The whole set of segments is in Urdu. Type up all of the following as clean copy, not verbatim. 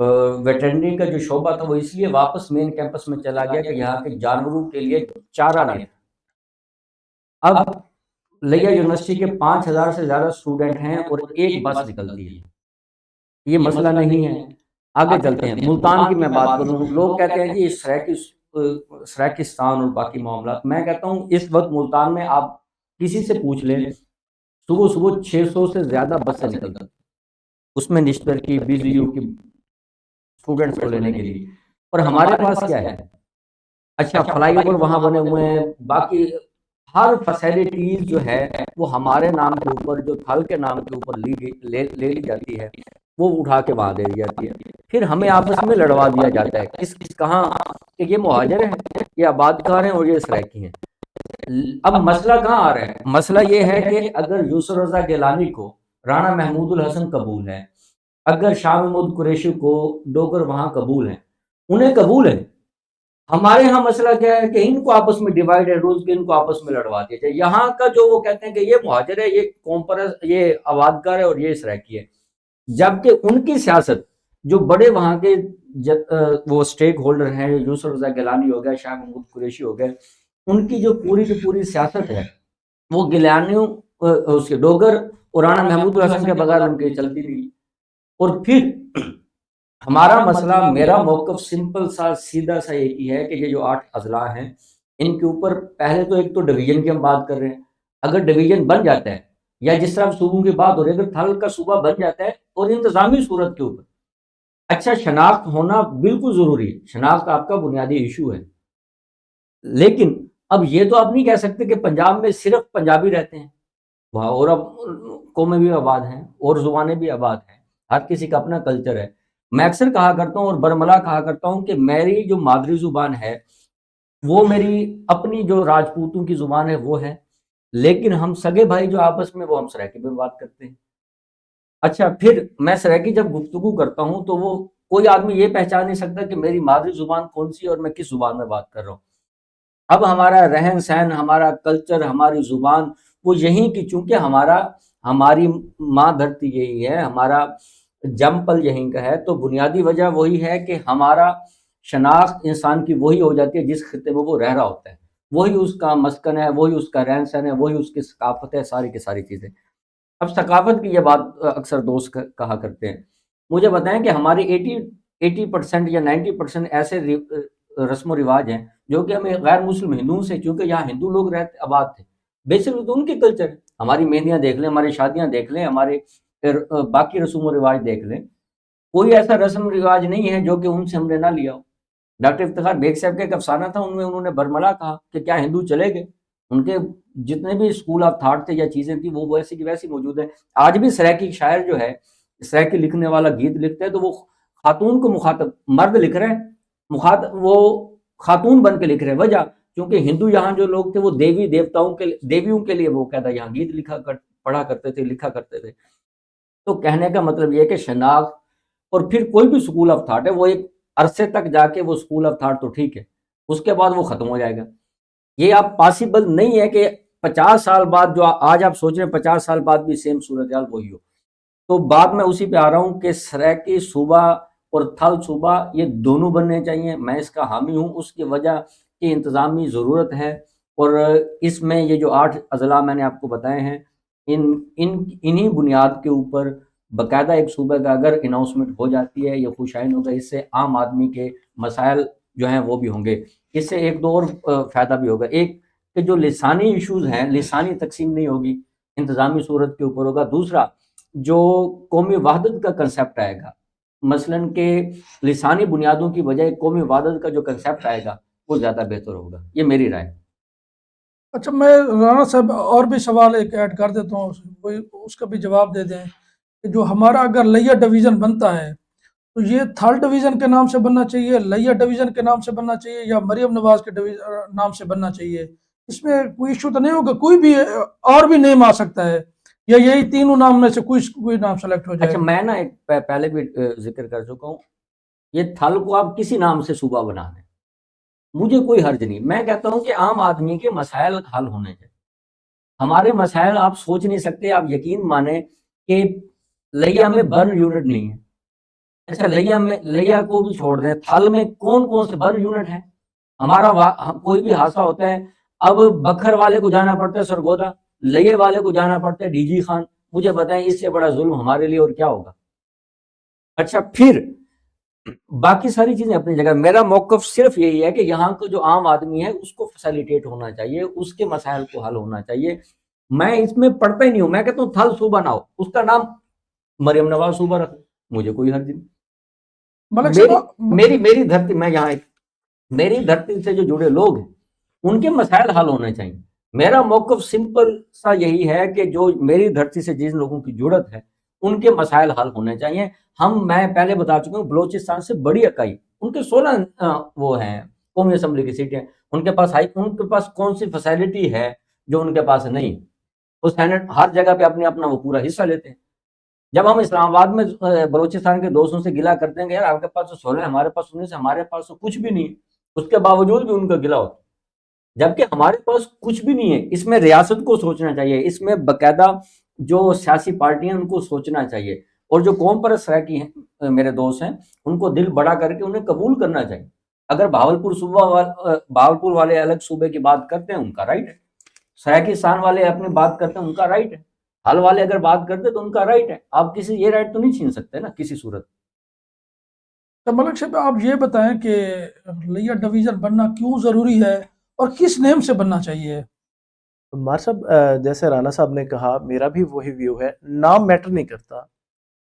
ویٹرنری کا جو شعبہ تھا وہ اس لیے واپس مین کیمپس میں چلا گیا کہ یہاں کے جانوروں کے لیے چارہ نہیں تھا۔ اب لیا یونیورسٹی کے 5,000 سے زیادہ اسٹوڈنٹ ہیں اور ایک بس نکلتی ہے، یہ مسئلہ نہیں ہے۔ آگے چلتے ہیں، ملتان کی میں بات کروں، لوگ کہتے ہیں جی سریکستان اور باقی معاملات، میں کہتا ہوں اس وقت ملتان میں آپ کسی سے پوچھ لیں، صبح صبح 600 سے زیادہ بسیں نکلتی، اس میں نشتر کی BZU کی اسٹوڈنٹس کو لینے کے لیے، اور ہمارے پاس کیا ہے؟ اچھا فلائی اوور وہاں بنے ہوئے ہیں، باقی ہر فیسلٹیز جو ہے وہ ہمارے نام کے اوپر، جو تھل کے نام کے اوپر لے لی جاتی ہے، وہ اٹھا کے وہاں دے دی جاتی ہے، پھر ہمیں آپس میں لڑوا دیا جاتا ہے کس کہاں کہ یہ مہاجر ہیں، یہ آبادکار ہیں اور یہ سرائکی ہیں۔ اب مسئلہ کہاں آ رہا ہے؟ مسئلہ یہ ہے کہ اگر یوسف رضا گیلانی کو رانا محمود الحسن قبول ہے، اگر شاہ محمود قریشی کو ڈوگر وہاں قبول ہیں، انہیں قبول ہے، ہمارے ہاں مسئلہ کیا ہے کہ ان کو آپس میں ڈیوائڈ اینڈ رول کے ان کو آپس میں لڑوا دیا جائے۔ یہاں کا جو وہ کہتے ہیں کہ یہ مہاجر ہے، یہ قوم پرست، یہ آبادکار ہے اور یہ سرائکی ہے، جبکہ ان کی سیاست جو بڑے وہاں کے وہ سٹیک ہولڈر ہیں، یوسف رضا گیلانی ہو گیا، شاہ محمود قریشی ہو گئے، ان کی جو پوری کی پوری سیاست ہے وہ گیلانیوں اس کے ڈوگر اور رانا محمود الحسن کے بغیر ان کی چلتی نہیں۔ اور پھر ہمارا مسئلہ، میرا موقف سمپل سا سیدھا سا ایک ہی ہے کہ یہ جو 8 اضلاع ہیں ان کے اوپر پہلے تو ایک تو ڈویژن کی ہم بات کر رہے ہیں، اگر ڈویژن بن جاتا ہے یا جس طرح صوبوں کی بات ہو رہی ہے، اگر تھل کا صوبہ بن جاتا ہے اور انتظامی صورت کے اوپر اچھا شناخت ہونا بالکل ضروری ہے، شناخت آپ کا بنیادی ایشو ہے، لیکن اب یہ تو آپ نہیں کہہ سکتے کہ پنجاب میں صرف پنجابی رہتے ہیں، وہاں اور اب قومیں بھی آباد ہیں اور زبانیں بھی آباد ہیں، ہر کسی کا اپنا کلچر ہے۔ میں اکثر کہا کرتا ہوں اور برملا کہا کرتا ہوں کہ میری جو مادری زبان ہے وہ میری اپنی جو راجپوتوں کی زبان ہے وہ ہے، لیکن ہم سگے بھائی جو آپس میں وہ ہم سرائکی میں بات کرتے ہیں۔ اچھا پھر میں سرائکی جب گفتگو کرتا ہوں تو وہ کوئی آدمی یہ پہچان نہیں سکتا کہ میری مادری زبان کون سی اور میں کس زبان میں بات کر رہا ہوں۔ اب ہمارا رہن سہن، ہمارا کلچر، ہماری زبان وہ یہیں کی، چونکہ ہماری ماں دھرتی یہی ہے، ہمارا جم پل یہیں کا ہے، تو بنیادی وجہ وہی ہے کہ ہمارا شناخت انسان کی وہی ہو جاتی ہے جس خطے میں وہ رہ رہا ہوتا ہے، وہی اس کا مسکن ہے، وہی اس کا رہن سہن ہے، وہی اس کی ثقافت ہے، ساری کی ساری چیزیں۔ اب ثقافت کی یہ بات اکثر دوست کہا کرتے ہیں، مجھے بتائیں کہ ہماری 80% یا 90% ایسے رسم و رواج ہیں جو کہ ہمیں غیر مسلم ہندوؤں سے، چونکہ یہاں ہندو لوگ رہتے آباد تھے، بیسکلی تو ان کے کلچر ہے، ہماری مہندیاں دیکھ لیں، ہماری شادیاں دیکھ لیں، ہمارے باقی رسوم و رواج دیکھ لیں، کوئی ایسا رسم و رواج نہیں ہے جو کہ ان سے ہم نے نہ لیا ہو۔ ڈاکٹر افتخار بیگ صاحب کا ایک افسانہ تھا، ان میں انہوں نے برملا کہا کہ کیا ہندو چلے گئے، ان کے جتنے بھی اسکول آف تھاٹ تھے یا چیزیں تھیں وہ ویسی کی ویسی موجود ہیں۔ آج بھی سرائکی شاعر جو ہے، سرائکی لکھنے والا گیت لکھتا ہے تو وہ خاتون کو مخاطب، مرد لکھ رہے ہیں، مخاطب وہ خاتون بن کے لکھ رہے ہیں، وجہ کیونکہ ہندو یہاں جو لوگ تھے وہ دیوی دیوتاؤں کے دیویوں کے لیے وہ کہتا یہاں گیت پڑھا کرتے تھے، لکھا کرتے تھے۔ تو کہنے کا مطلب یہ ہے کہ شناخت، اور پھر کوئی بھی اسکول آف تھاٹ ہے وہ ایک عرصے تک جا کے وہ اسکول آف تھاٹ تو ٹھیک ہے، اس کے بعد وہ ختم ہو جائے گا۔ یہ آپ پاسبل نہیں ہے کہ 50 سال بعد جو آج آپ سوچ رہے ہیں 50 سال بعد بھی سیم صورتحال وہی ہو۔ تو بات میں اسی پہ آ رہا ہوں کہ سرائکی صوبہ اور تھل صوبہ یہ دونوں بننے چاہیے، میں اس کا حامی ہوں، اس کی وجہ کہ انتظامی ضرورت ہے، اور اس میں یہ جو 8 اضلاع میں نے آپ کو بتائے ہیں انہی بنیاد کے اوپر باقاعدہ ایک صوبے کا اگر اناؤنسمنٹ ہو جاتی ہے، یہ خوشائن ہوگا، اس سے عام آدمی کے مسائل جو ہیں وہ بھی ہوں گے، اس سے ایک دو اور فائدہ بھی ہوگا، ایک کہ جو لسانی ایشوز ہیں، لسانی تقسیم نہیں ہوگی، انتظامی صورت کے اوپر ہوگا، دوسرا جو قومی وحدت کا کنسیپٹ آئے گا، مثلاً کہ لسانی بنیادوں کی بجائے قومی وحدت کا جو کنسیپٹ آئے گا وہ زیادہ بہتر ہوگا، یہ میری رائے۔ اچھا میں رانا صاحب اور بھی سوال ایک ایڈ کر دیتا ہوں، وہی اس کا بھی جواب دے دیں کہ جو ہمارا اگر لیا ڈویژن بنتا ہے تو یہ تھل ڈویژن کے نام سے بننا چاہیے، لیا ڈویژن کے نام سے بننا چاہیے، یا مریم نواز کے نام سے بننا چاہیے؟ اس میں کوئی ایشو تو نہیں ہوگا؟ کوئی بھی اور بھی نیم آ سکتا ہے یا یہی تینوں نام میں سے کوئی نام سلیکٹ ہو جائے؟ اچھا میں نا ایک پہلے بھی ذکر کر چکا ہوں، یہ تھل کو آپ کسی نام سے صوبہ بنا دیں، مجھے کوئی حرج نہیں، میں کہتا ہوں کہ عام آدمی کے مسائل حل ہونے چاہیے، ہمارے مسائل آپ سوچ نہیں سکتے، آپ یقین مانیں کہ لیا میں برن یونٹ نہیں ہے، اچھا لیا کو بھی چھوڑ دیں، تھل میں کون کون سے بر یونٹ ہیں؟ کوئی بھی حادثہ ہوتا ہے، اب بکھر والے کو جانا پڑتا ہے سرگودا، لئے والے کو جانا پڑتا ہے ڈی جی خان. مجھے بتائیں اس سے بڑا ظلم ہمارے لیے اور کیا ہوگا؟ اچھا پھر باقی ساری چیزیں اپنی جگہ. میرا موقف صرف یہی ہے کہ یہاں کا جو عام آدمی ہے اس کو فیسیلیٹیٹ ہونا چاہیے، اس کے مسائل کو حل ہونا چاہیے. میں اس میں پڑھتا ہی نہیں ہوں. میں کہتا ہوں تھل صوبہ نہ ہو، اس کا نام مریم نواز صوبہ رکھ، مجھے کوئی حرج نہیں. ملک میری صاحب میری میری دھرتی، میں یہاں میری دھرتی سے جو جڑے لوگ ہیں ان کے مسائل حل ہونے چاہیے. میرا موقف سمپل سا یہی ہے کہ جو میری دھرتی سے جن لوگوں کی جڑت ہے ان کے مسائل حل ہونے چاہیے. میں پہلے بتا چکا ہوں بلوچستان سے بڑی اکائی، ان کے 16 وہ ہیں قومی اسمبلی کی سیٹیں، ان کے پاس کون سی فیسلٹی ہے جو ان کے پاس نہیں؟ وہ سینٹ ہر جگہ پہ اپنا وہ پورا حصہ لیتے ہیں. جب ہم اسلام آباد میں بلوچستان کے دوستوں سے گلا کرتے ہیں کہ یار آپ کے پاس تو 16، ہمارے پاس 19، ہمارے پاس تو کچھ بھی نہیں، اس کے باوجود بھی ان کا گلا ہوتا ہے، جبکہ ہمارے پاس کچھ بھی نہیں ہے. اس میں ریاست کو سوچنا چاہیے، اس میں باقاعدہ جو سیاسی پارٹیاں ان کو سوچنا چاہیے، اور جو قوم پرست سرائکی ہیں میرے دوست ہیں ان کو دل بڑا کر کے انہیں قبول کرنا چاہیے. اگر بھاولپور والے الگ صوبے کی بات کرتے ہیں ان کا رائٹ ہے، سرائکستان والے اپنی بات کرتے ہیں ان کا رائٹ ہے، حل والے اگر بات کرتے تو ان کا رائٹ ہے. آپ کسی یہ رائٹ تو نہیں چھین سکتے نا کسی صورت. تو ملک صاحب آپ یہ بتائیں کہ لیا ڈویژن بننا کیوں ضروری ہے اور کس نیم سے بننا چاہیے؟ مار صاحب جیسے رانا صاحب نے کہا، میرا بھی وہی ویو ہے، نام میٹر نہیں کرتا.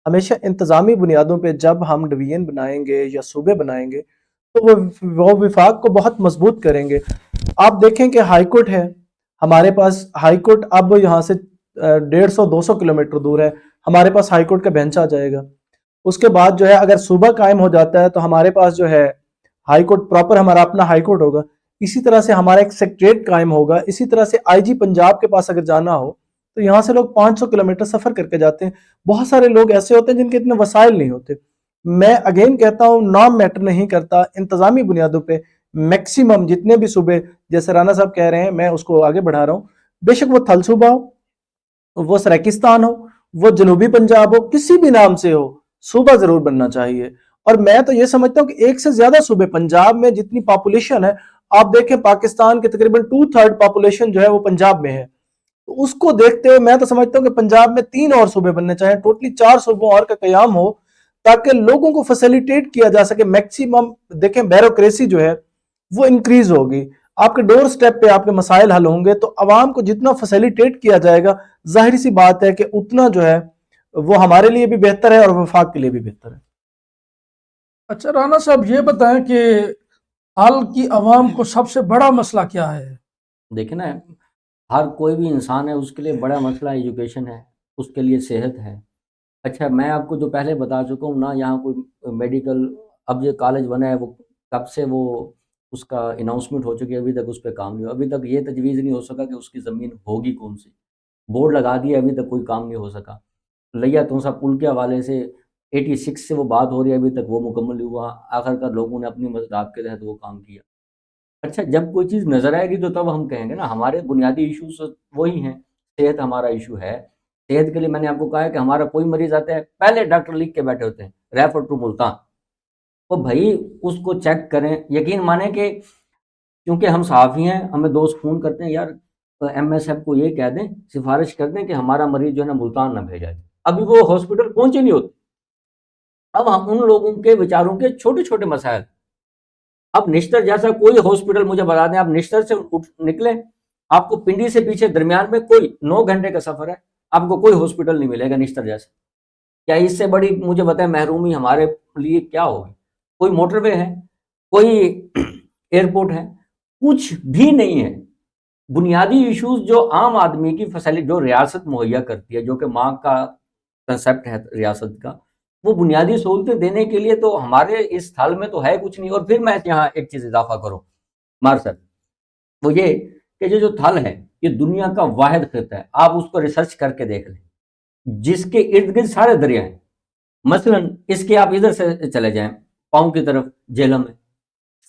ہمیشہ انتظامی بنیادوں پہ جب ہم ڈویژن بنائیں گے یا صوبے بنائیں گے تو وہ وفاق کو بہت مضبوط کریں گے. آپ دیکھیں کہ ہائی کورٹ ہے ہمارے پاس، ہائی کورٹ اب یہاں سے 150-200 کلومیٹر دور ہے، ہمارے پاس ہائی کورٹ کا بینچ آ جائے گا. اس کے بعد جو ہے اگر صوبہ قائم ہو جاتا ہے تو ہمارے پاس جو ہے ہائی کورٹ پراپر ہمارا اپنا ہائی کورٹ ہوگا. اسی طرح سے ہمارا ایک سیکٹریٹ قائم ہوگا. اسی طرح سے آئی جی پنجاب کے پاس اگر جانا ہو تو یہاں سے لوگ 500 کلومیٹر سفر کر کے جاتے ہیں. بہت سارے لوگ ایسے ہوتے ہیں جن کے اتنے وسائل نہیں ہوتے. میں اگین کہتا ہوں نام میٹر نہیں کرتا، انتظامی بنیادوں پہ میکسیمم جتنے بھی صوبے جیسے رانا صاحب کہہ رہے ہیں، میں اس کو آگے بڑھا رہا ہوں، بے شک وہ تھل صوبہ ہو، وہ سرائکستان ہو، وہ جنوبی پنجاب ہو، کسی بھی نام سے ہو، صوبہ ضرور بننا چاہیے. اور میں تو یہ سمجھتا ہوں کہ ایک سے زیادہ صوبے، پنجاب میں جتنی پاپولیشن ہے آپ دیکھیں پاکستان کے تقریباً 2/3 پاپولیشن جو ہے وہ پنجاب میں ہے. تو اس کو دیکھتے ہوئے میں تو سمجھتا ہوں کہ پنجاب میں 3 اور صوبے بننے چاہیے، ٹوٹلی 4 صوبوں اور کا قیام ہو تاکہ لوگوں کو فیسیلیٹیٹ کیا جا سکے. میکسیمم دیکھیں بیوروکریسی جو ہے وہ انکریز ہوگی، آپ کے ڈور سٹیپ پہ آپ کے مسائل حل ہوں گے تو عوام کو جتنا فیسیلیٹیٹ کیا جائے گا ظاہری سی بات ہے کہ اتنا جو ہے وہ ہمارے لیے بھی بہتر ہے اور وفاق کے لیے بھی بہتر ہے. اچھا رانا صاحب یہ بتائیں کہ حال کی عوام کو سب سے بڑا مسئلہ کیا ہے؟ دیکھیں نا، ہر کوئی بھی انسان ہے، اس کے لیے بڑا مسئلہ ایجوکیشن ہے، اس کے لیے صحت ہے. اچھا میں آپ کو جو پہلے بتا چکا ہوں نا، یہاں کوئی میڈیکل، اب یہ کالج بنا ہے، وہ کب سے وہ اس کا اناؤنسمنٹ ہو چکی ہے، ابھی تک اس پہ کام نہیں ہوا. ابھی تک یہ تجویز نہیں ہو سکا کہ اس کی زمین ہوگی کون سی. بورڈ لگا دیا، ابھی تک کوئی کام نہیں ہو سکا. لیا تونسا پل کے حوالے سے 86 سے وہ بات ہو رہی ہے، ابھی تک وہ مکمل نہیں ہوا. آخر کار لوگوں نے اپنی مذاق کے تحت وہ کام کیا. اچھا جب کوئی چیز نظر آئے گی تو تب ہم کہیں گے نا. ہمارے بنیادی ایشوز وہی ہیں. صحت ہمارا ایشو ہے. صحت کے لیے میں نے آپ کو کہا ہے کہ ہمارا کوئی مریض آتا ہے پہلے ڈاکٹر لکھ کے بیٹھے ہوتے ہیں ریفر ٹو ملتان. تو بھائی اس کو چیک کریں. یقین مانیں کہ کیونکہ ہم صحافی ہیں، ہمیں دوست فون کرتے ہیں، یار ایم ایس ایف کو یہ کہہ دیں، سفارش کر دیں کہ ہمارا مریض جو ہے نا ملتان نہ بھیجا جائے. ابھی وہ ہاسپٹل پہنچے نہیں ہوتے. اب ہم ان لوگوں کے بیچاروں کے چھوٹے چھوٹے مسائل، اب نشتر جیسا کوئی ہاسپٹل مجھے بتا دیں، آپ نشتر سے نکلیں، آپ کو پنڈی سے پیچھے درمیان میں کوئی 9 گھنٹے کا سفر ہے، آپ کو کوئی ہاسپٹل نہیں ملے گا نشتر جیسا. کیا اس سے بڑی مجھے بتائیں محرومی ہمارے لیے کیا ہوگی؟ کوئی موٹر وے ہے، کوئی ایئرپورٹ ہے، کچھ بھی نہیں ہے. بنیادی ایشوز جو عام آدمی کی فیسلٹی جو ریاست مہیا کرتی ہے، جو کہ ماں کا کنسیپٹ ہے ریاست کا، وہ بنیادی سہولتیں دینے کے لیے تو ہمارے اس تھل میں تو ہے کچھ نہیں. اور پھر میں یہاں ایک چیز اضافہ کروں مار سر، وہ یہ کہ جو تھل ہے یہ دنیا کا واحد خطہ ہے. آپ اس کو ریسرچ کر کے دیکھ لیں، جس کے ارد گرد سارے دریا ہیں. مثلا اس کے آپ ادھر سے چلے جائیں پاؤں کی طرف، جہلم ہے،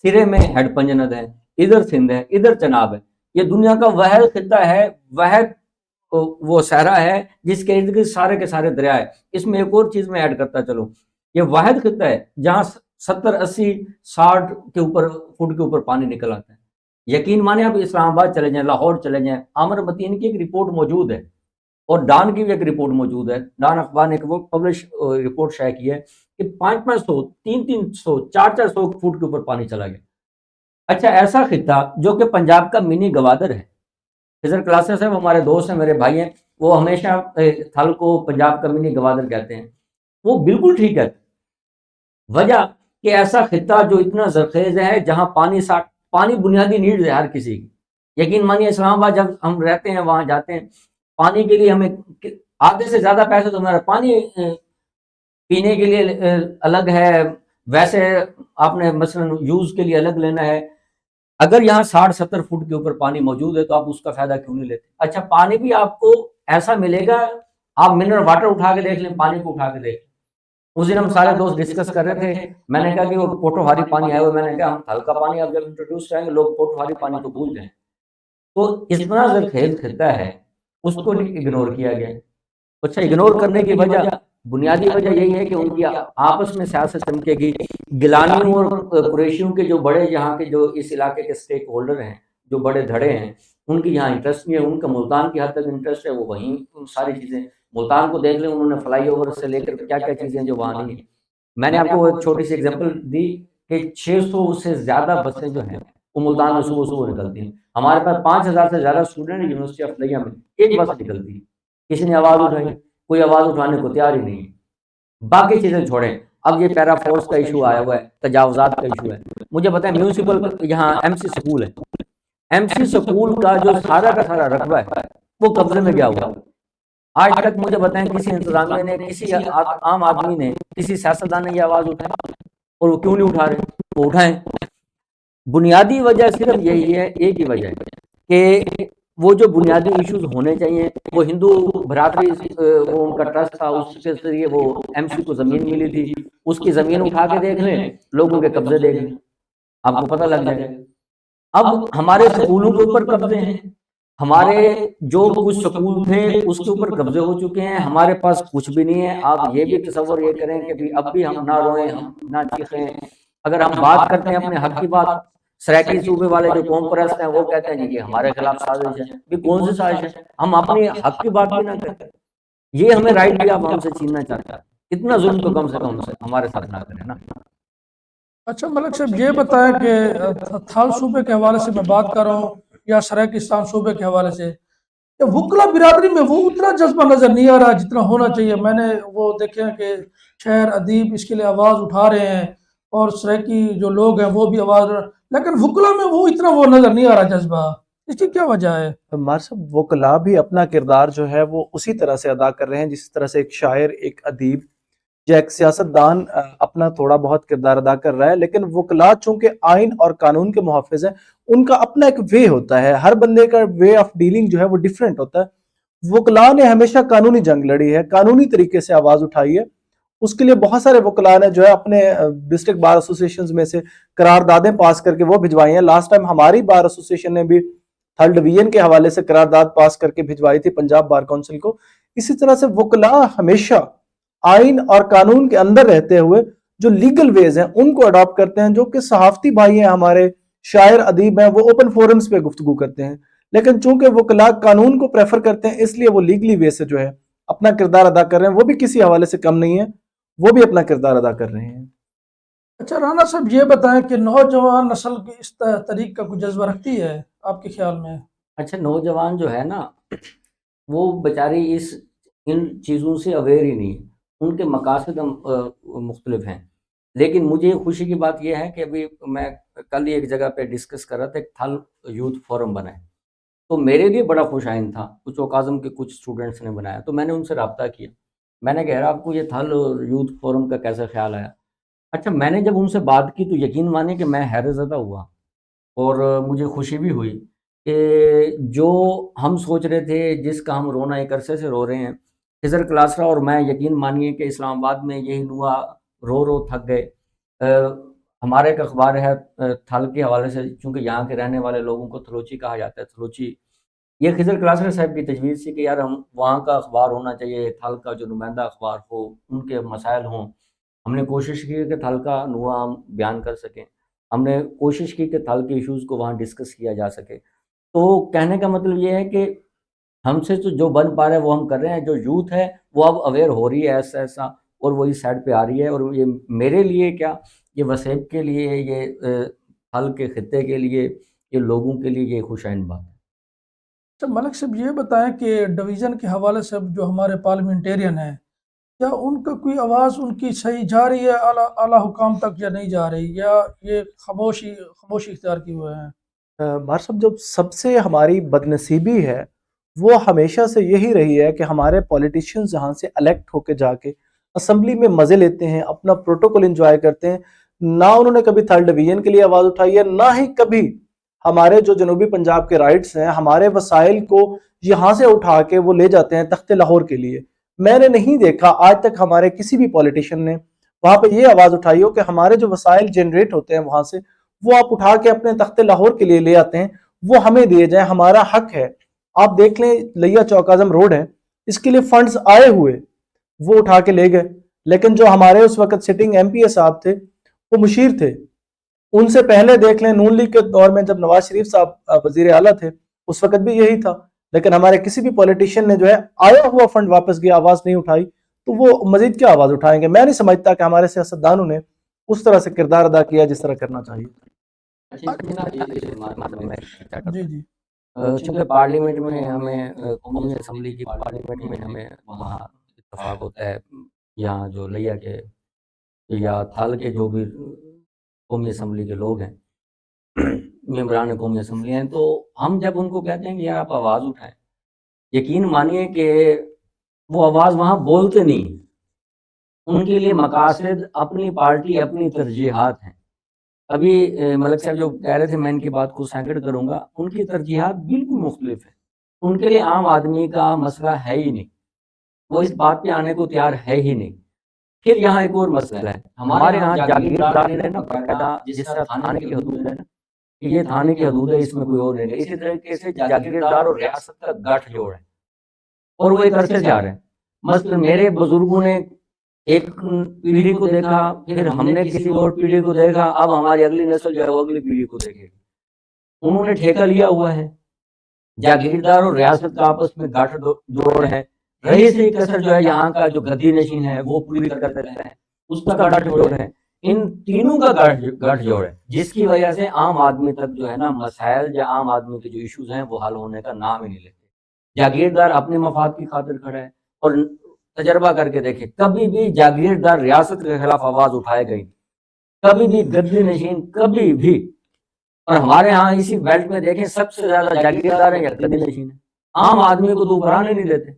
سرے میں ہیڈ پنجند ہے، ادھر سندھ ہے، ادھر چناب ہے. یہ دنیا کا واحد خطہ ہے، واحد وہ صحرا ہے جس کے ارد گرد سارے کے سارے دریا ہے. اس میں ایک اور چیز میں ایڈ کرتا چلوں، یہ واحد خطہ ہے جہاں 70 80 60 کے اوپر فٹ کے اوپر پانی نکل آتا ہے. یقین مانیں آپ اسلام آباد چلے جائیں، لاہور چلے جائیں، عامر متین کی ایک رپورٹ موجود ہے اور ڈان کی بھی ایک رپورٹ موجود ہے. ڈان اخبار نے ایک وہ پبلش رپورٹ شائع کی ہے کہ 500 300 400 فٹ کے اوپر پانی چلا گیا. اچھا ایسا خطہ جو کہ پنجاب کا منی گوادر ہے. خضر کلاسز ہے، وہ ہمارے دوست ہیں، میرے بھائی ہیں، وہ ہمیشہ تھل کو پنجاب کا منی گوادر کہتے ہیں. وہ بالکل ٹھیک ہے. وجہ کہ ایسا خطہ جو اتنا زرخیز ہے، جہاں پانی بنیادی نیڈ ہے ہر کسی کی. یقین مانیے اسلام آباد جب ہم رہتے ہیں، وہاں جاتے ہیں، پانی کے لیے ہمیں آدھے سے زیادہ پیسے تو ہمارا پانی پینے کے لیے الگ ہے، ویسے آپ نے مثلا یوز کے لیے الگ لینا ہے. اگر یہاں 60 70 فٹ کے اوپر پانی موجود ہے تو آپ اس کا فائدہ کیوں نہیں لیتے؟ اچھا پانی بھی آپ کو ایسا ملے گا، آپ منرل واٹر اٹھا کے دیکھ لیں، پانی کو اٹھا کے دیکھ لیں. اس دن ہم سارے دوست ڈسکس کر رہے تھے، میں نے کہا کہ وہ پوٹو ہاری پانی آئے ہوئے، میں نے کہا ہم ہلکا پانی اب جب انٹروڈیوس کریں گے لوگ پوٹو ہاری پانی کو بھول جائیں. تو اتنا زرخیز خطہ ہے، اس کو اگنور کیا گیا. اچھا اگنور کرنے کی وجہ، بنیادی وجہ یہی ہے کہ ان کی آپس میں سیاست چمکے گی. گیلانیوں اور قریشیوں کے جو بڑے یہاں کے جو اس علاقے کے سٹیک ہولڈر ہیں، جو بڑے دھڑے ہیں، ان کی یہاں انٹرسٹ نہیں ہے. ان کا ملتان کی حد تک انٹرسٹ ہے، وہ وہیں ساری چیزیں. ملتان کو دیکھ لیں، انہوں نے فلائی اوور سے لے کر کیا کیا چیزیں جو وہاں نہیں ہیں. میں نے آپ کو ایک چھوٹی سی ایگزامپل دی کہ 600 سے زیادہ بسیں جو ہیں وہ ملتان میں صبح صبح نکلتی ہیں. ہمارے پاس 5000 سے زیادہ اسٹوڈنٹ ہیں یونیورسٹی آف لیہ میں، ایک بس نکلتی ہے. کسی نے آواز اٹھائی؟ کوئی آواز اٹھانے کو تیار ہی نہیں ہے. باقی چیزیں چھوڑیں، اب یہ پیرا فورس کا ایشو آیا ہوا ہے، تجاوزات کا ایشو ہے. مجھے بتائیں میونسپل یہاں ایم سی سکول ہے، ایم سی سکول کا جو سارا کا سارا رقبہ ہے وہ قبضے میں گیا ہوا ہے. آج تک مجھے بتائیں کسی انتظامیہ نے، کسی عام آدمی نے، کسی سیاستدان نے یہ آواز اٹھائی؟ اور وہ کیوں نہیں اٹھا رہے؟ وہ اٹھائیں. بنیادی وجہ صرف یہی ہے، ایک ہی وجہ ہے کہ وہ جو بنیادی ایشوز ہونے چاہیے، وہ ہندو برادری وہ ان کا ٹرسٹ تھا، اس کے ذریعے وہ ایم سی کو زمین ملی تھی، اس کی زمین اٹھا کے دیکھ لیں، لوگوں کے قبضے دیکھ لیں، آپ کو پتہ لگ جائے. اب ہمارے سکولوں کے اوپر قبضے ہیں، ہمارے جو کچھ سکول تھے اس کے اوپر قبضے ہو چکے ہیں، ہمارے پاس کچھ بھی نہیں ہے. آپ یہ بھی تصور یہ کریں کہ اب بھی ہم نہ روئیں، ہم نہ چیخیں. اگر ہم بات کرتے ہیں اپنے حق کی بات، سرائکی صوبے والے جو قوم پرست ہیں وہ کہتے ہیں جی یہ ہمارے خلاف سازش ہے. بھی کون سی سازش ہے؟ ہم اپنے حق کی بات بھی نہ کریں، یہ ہمیں رائٹ بھی آپ ہم سے چھیننا چاہتے ہیں. اتنا ظلم تو کم سے کم ہمارے ساتھ نہ کریں نا. اچھا ملک صاحب یہ بتائیں کہ تھال صوبے کے حوالے سے میں بات کر رہا ہوں یا سرائکستان صوبے کے حوالے سے، کہ وکلا برادری میں وہ اتنا جذبہ نظر نہیں آ رہا جتنا ہونا چاہیے. میں نے وہ دیکھے ہیں کہ شہر ادیب اس کے لیے آواز اٹھا رہے ہیں اور سرائکی جو لوگ ہیں وہ بھی آواز، لیکن وکلا میں وہ اتنا وہ نظر نہیں آ رہا جذبہ. اس کی کیا وجہ ہے؟ مار صاحب وکلا بھی اپنا کردار جو ہے وہ اسی طرح سے ادا کر رہے ہیں جس طرح سے ایک شاعر، ایک ادیب یا ایک سیاستدان اپنا تھوڑا بہت کردار ادا کر رہا ہے. لیکن وکلا چونکہ آئین اور قانون کے محافظ ہیں، ان کا اپنا ایک وے ہوتا ہے، ہر بندے کا وے آف ڈیلنگ جو ہے وہ ڈیفرنٹ ہوتا ہے. وکلا نے ہمیشہ قانونی جنگ لڑی ہے، قانونی طریقے سے آواز اٹھائی ہے. اس کے لیے بہت سارے وکلا نے جو ہے اپنے ڈسٹرکٹ بار ایسوسیشنز میں سے قراردادیں پاس کر کے وہ بھجوائی ہیں. لاسٹ ٹائم ہماری بار ایسوسیشن نے بھی تھرڈ ڈویژن کے حوالے سے قرارداد پاس کر کے بھجوائی تھی پنجاب بار کونسل کو. اسی طرح سے وکلا ہمیشہ آئین اور قانون کے اندر رہتے ہوئے جو لیگل ویز ہیں ان کو اڈاپٹ کرتے ہیں. جو کہ صحافتی بھائی ہیں ہمارے، شاعر ادیب ہیں، وہ اوپن فورمز پہ گفتگو کرتے ہیں. لیکن چونکہ وکلا قانون کو پریفر کرتے ہیں اس لیے وہ لیگلی وے سے جو ہے اپنا کردار ادا کر رہے ہیں. وہ بھی کسی حوالے سے کم نہیں ہے، وہ بھی اپنا کردار ادا کر رہے ہیں. اچھا رانا صاحب یہ بتائیں کہ نوجوان نسل کی اس طریق کا کوئی جذبہ رکھتی ہے آپ کے خیال میں؟ اچھا نوجوان جو ہے نا وہ بیچاری ان چیزوں سے اویئر ہی نہیں ہے، ان کے مقاصد مختلف ہیں. لیکن مجھے خوشی کی بات یہ ہے کہ ابھی میں کل ہی ایک جگہ پہ ڈسکس کر رہا تھا، ایک تھل یوتھ فورم بنا ہے، تو میرے لیے بڑا خوش آئند تھا. کچھ اوقازم کے کچھ اسٹوڈنٹس نے بنایا، تو میں نے ان سے رابطہ کیا. میں نے کہا آپ کو یہ تھل یوتھ فورم کا کیسے خیال آیا؟ اچھا میں نے جب ان سے بات کی تو یقین مانے کہ میں حیرت زدہ ہوا اور مجھے خوشی بھی ہوئی کہ جو ہم سوچ رہے تھے، جس کا ہم رونا ایک عرصے سے رو رہے ہیں، خضر کلاسرا اور میں، یقین مانیے کہ اسلام آباد میں یہی نوا رو رو تھک گئے. ہمارا ایک اخبار ہے تھل کے حوالے سے، چونکہ یہاں کے رہنے والے لوگوں کو تھلوچی کہا جاتا ہے، تھلوچی، یہ خضر کلاسرا صاحب کی تجویز تھی کہ یار ہم وہاں کا اخبار ہونا چاہیے، تھل کا جو نمائندہ اخبار ہو، ان کے مسائل ہوں. ہم نے کوشش کی کہ تھل کا نوا ہم بیان کر سکیں، ہم نے کوشش کی کہ تھل کے ایشوز کو وہاں ڈسکس کیا جا سکے. تو کہنے کا مطلب یہ ہے کہ ہم سے تو جو بن پا رہا ہے وہ ہم کر رہے ہیں. جو یوتھ ہے وہ اب اویئر ہو رہی ہے ایسا ایسا، اور وہ اس سائڈ پہ آ رہی ہے. اور یہ میرے لیے کیا، یہ وسیب کے لیے، یہ حل کے خطے کے لیے، یہ لوگوں کے لیے یہ خوش آئند بات ہے. اچھا ملک صاحب یہ بتائیں کہ ڈویژن کے حوالے سے اب جو ہمارے پارلیمنٹیرین ہیں، کیا ان کا کوئی آواز ان کی صحیح جا رہی ہے اعلیٰ حکام تک یا نہیں جا رہی، یا یہ خاموشی اختیار کیے ہوئے ہیں؟ مار صاحب جو سب سے ہماری بدنصیبی ہے وہ ہمیشہ سے یہی رہی ہے کہ ہمارے پولیٹیشینز جہاں سے الیکٹ ہو کے جا کے اسمبلی میں مزے لیتے ہیں، اپنا پروٹوکول انجوائے کرتے ہیں، نہ انہوں نے کبھی تھرڈ ڈویژن کے لیے آواز اٹھائی ہے، نہ ہی کبھی ہمارے جو جنوبی پنجاب کے رائٹس ہیں، ہمارے وسائل کو یہاں سے اٹھا کے وہ لے جاتے ہیں تخت لاہور کے لیے. میں نے نہیں دیکھا آج تک ہمارے کسی بھی پولیٹیشین نے وہاں پہ یہ آواز اٹھائی ہو کہ ہمارے جو وسائل جنریٹ ہوتے ہیں وہاں سے وہ آپ اٹھا کے اپنے تخت لاہور کے لیے لے آتے ہیں، وہ ہمیں دیے جائیں، ہمارا حق ہے. آپ دیکھ لیں لیا چوک اعظم روڈ ہے، اس کے لیے فنڈز آئے ہوئے وہ اٹھا کے لے گئے، لیکن جو ہمارے اس وقت سٹنگ ایم پی اے صاحب تھے وہ مشیر تھے. ان سے پہلے دیکھ لیں نون لیگ کے دور میں جب نواز شریف صاحب وزیر اعلیٰ تھے اس وقت بھی یہی تھا، لیکن ہمارے کسی بھی پولیٹیشین نے جو ہے آیا ہوا فنڈ واپس گیا آواز نہیں اٹھائی، تو وہ مزید کیا آواز اٹھائیں گے؟ میں نہیں سمجھتا کہ ہمارے سیاستدانوں نے اس طرح سے کردار ادا کیا جس طرح کرنا چاہیے. جی جی چونکہ پارلیمنٹ میں ہمیں قومی اسمبلی کی پارلیمنٹ میں ہمیں وہاں اتفاق ہوتا ہے، یہاں جو لیا کے یا تھال کے جو بھی قومی اسمبلی کے لوگ ہیں، ممبران قومی اسمبلی ہیں، تو ہم جب ان کو کہتے ہیں کہ یار آپ آواز اٹھائیں، یقین مانیے کہ وہ آواز وہاں بولتے نہیں. ان کے لیے مقاصد اپنی پارٹی، اپنی ترجیحات ہیں. ابھی ملک صاحب جو کہہ رہے تھے میں ان کی بات کو سیکنڈ کروں گا، ان کی ترجیحات بالکل مختلف ہیں. ان کے لیے عام آدمی کا مسئلہ ہے ہی نہیں، وہ اس بات پہ آنے کو تیار ہے ہی نہیں. پھر یہاں ایک اور مسئلہ ہے، ہمارے یہاں جاگیردار ہے نا، باقاعدہ جس طرح تھانے کی حدود ہے نا، یہ تھانے کی حدود ہے، اس میں کوئی اور نہیں ہے. اسی طریقے سے جاگیردار اور ریاست کا گٹھ جوڑ ہے، اور وہ ایک عرصے سے آ رہے ہیں. مثلا میرے بزرگوں نے ایک پیڑھی کو دیکھا، پھر ہم نے کسی اور پیڑھی کو دیکھا، اب ہماری اگلی نسل جو ہے وہ اگلی پیڑھی کو دیکھے. انہوں نے ٹھیکہ لیا ہوا ہے. جاگیردار اور ریاست کا آپس میں گٹھ جوڑ ہے. رئیس کی کثر جو ہے یہاں کا جو گدی نشین ہے وہ پوری کر دیتے ہیں، اس کا گٹھ جوڑ ہے. ان تینوں کا گٹھ جوڑ ہے، جس کی وجہ سے عام آدمی تک جو ہے نا مسائل یا عام آدمی کے جو ایشوز ہیں وہ حل ہونے کا نام ہی نہیں لیتے. جاگیردار اپنے مفاد کی خاطر کھڑا ہے، اور تجربہ کر کے دیکھیں کبھی بھی جاگیردار ریاست کے خلاف آواز اٹھائے گئی، کبھی بھی گدی نشین کبھی بھی. اور ہمارے ہاں اسی بیلٹ میں دیکھیں سب سے زیادہ جاگیردار ہیں یا گدی نشین ہیں، عام آدمی کو تو اوپر آنے نہیں دیتے.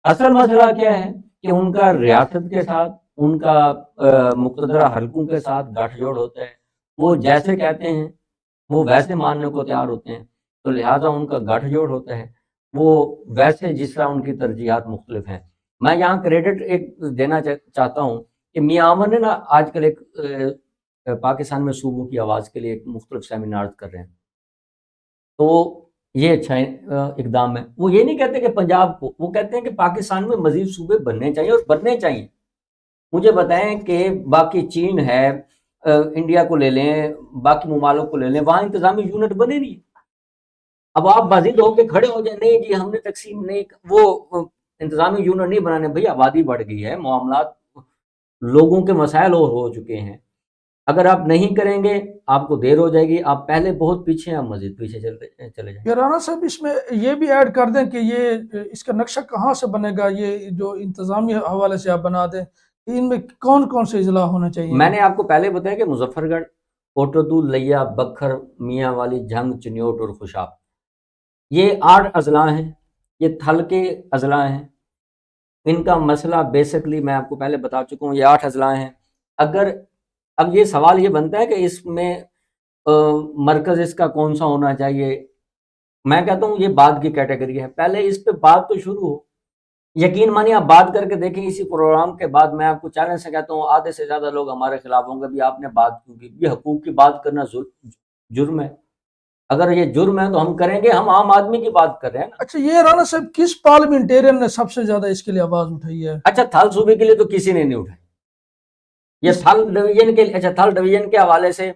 اصل مسئلہ کیا ہے کہ ان کا ریاست کے ساتھ، ان کا مقتدرہ حلقوں کے ساتھ گٹھ جوڑ ہوتا ہے. وہ جیسے کہتے ہیں وہ ویسے ماننے کو تیار ہوتے ہیں، تو لہٰذا ان کا گٹھ جوڑ ہوتا ہے وہ ویسے جس طرح ان کی ترجیحات مختلف ہیں. میں یہاں کریڈٹ ایک دینا چاہتا ہوں کہ میاں عامر نے نا آج کل ایک پاکستان میں صوبوں کی آواز کے لیے ایک مختلف سیمینارز کر رہے ہیں، تو یہ اچھا اقدام ہے. وہ یہ نہیں کہتے کہ پنجاب کو، وہ کہتے ہیں کہ پاکستان میں مزید صوبے بننے چاہیے، اور بننے چاہیے. مجھے بتائیں کہ باقی چین ہے، انڈیا کو لے لیں، باقی ممالک کو لے لیں، وہاں انتظامی یونٹ بنے نہیں. اب آپ باضد ہو کے کھڑے ہو جائیں نہیں جی ہم نے تقسیم نہیں، وہ انتظامی یونٹ نہیں بنانے. بھئی آبادی بڑھ گئی ہے، معاملات، لوگوں کے مسائل اور ہو چکے ہیں. اگر آپ نہیں کریں گے آپ کو دیر ہو جائے گی، آپ پہلے بہت پیچھے ہیں، آپ مزید پیچھے چلے جائیں. رانا صاحب اس میں یہ بھی ایڈ کر دیں کہ یہ اس کا نقشہ کہاں سے بنے گا، یہ جو انتظامی حوالے سے آپ بنا دیں، ان میں کون کون سے اضلاع ہونے چاہیے؟ میں نے آپ کو پہلے بتایا کہ مظفر گڑھ، کوٹردو، لیا، بکھر، میاں والی، جھنگ، چنیوٹ اور خوشاب، یہ 8 اضلاع ہیں، یہ تھل کے اضلاع ہیں. ان کا مسئلہ بیسکلی میں آپ کو پہلے بتا چکا ہوں، یہ 8 اضلاع ہیں. اگر اب یہ سوال یہ بنتا ہے کہ اس میں مرکز اس کا کون سا ہونا چاہیے، میں کہتا ہوں یہ بعد کی کیٹیگری ہے، پہلے اس پہ بات تو شروع ہو. یقین مانیے آپ بات کر کے دیکھیں اسی پروگرام کے بعد، میں آپ کو چیلنج سے کہتا ہوں آدھے سے زیادہ لوگ ہمارے خلاف ہوں گے بھی آپ نے بات کیوں کی. یہ حقوق کی بات کرنا جرم ہے، اگر یہ جرم ہے تو ہم کریں گے، ہم عام آدمی کی بات کر رہے ہیں نا. اچھا یہ رانا صاحب کس پارلیمنٹیرین نے سب سے زیادہ اس کے لیے آواز اٹھائی ہے؟ اچھا تھال صوبے کے لیے تو کسی نے نہیں اٹھائی، یہ تھل ڈویژن کے اچھا تھل ڈویژن کے حوالے سے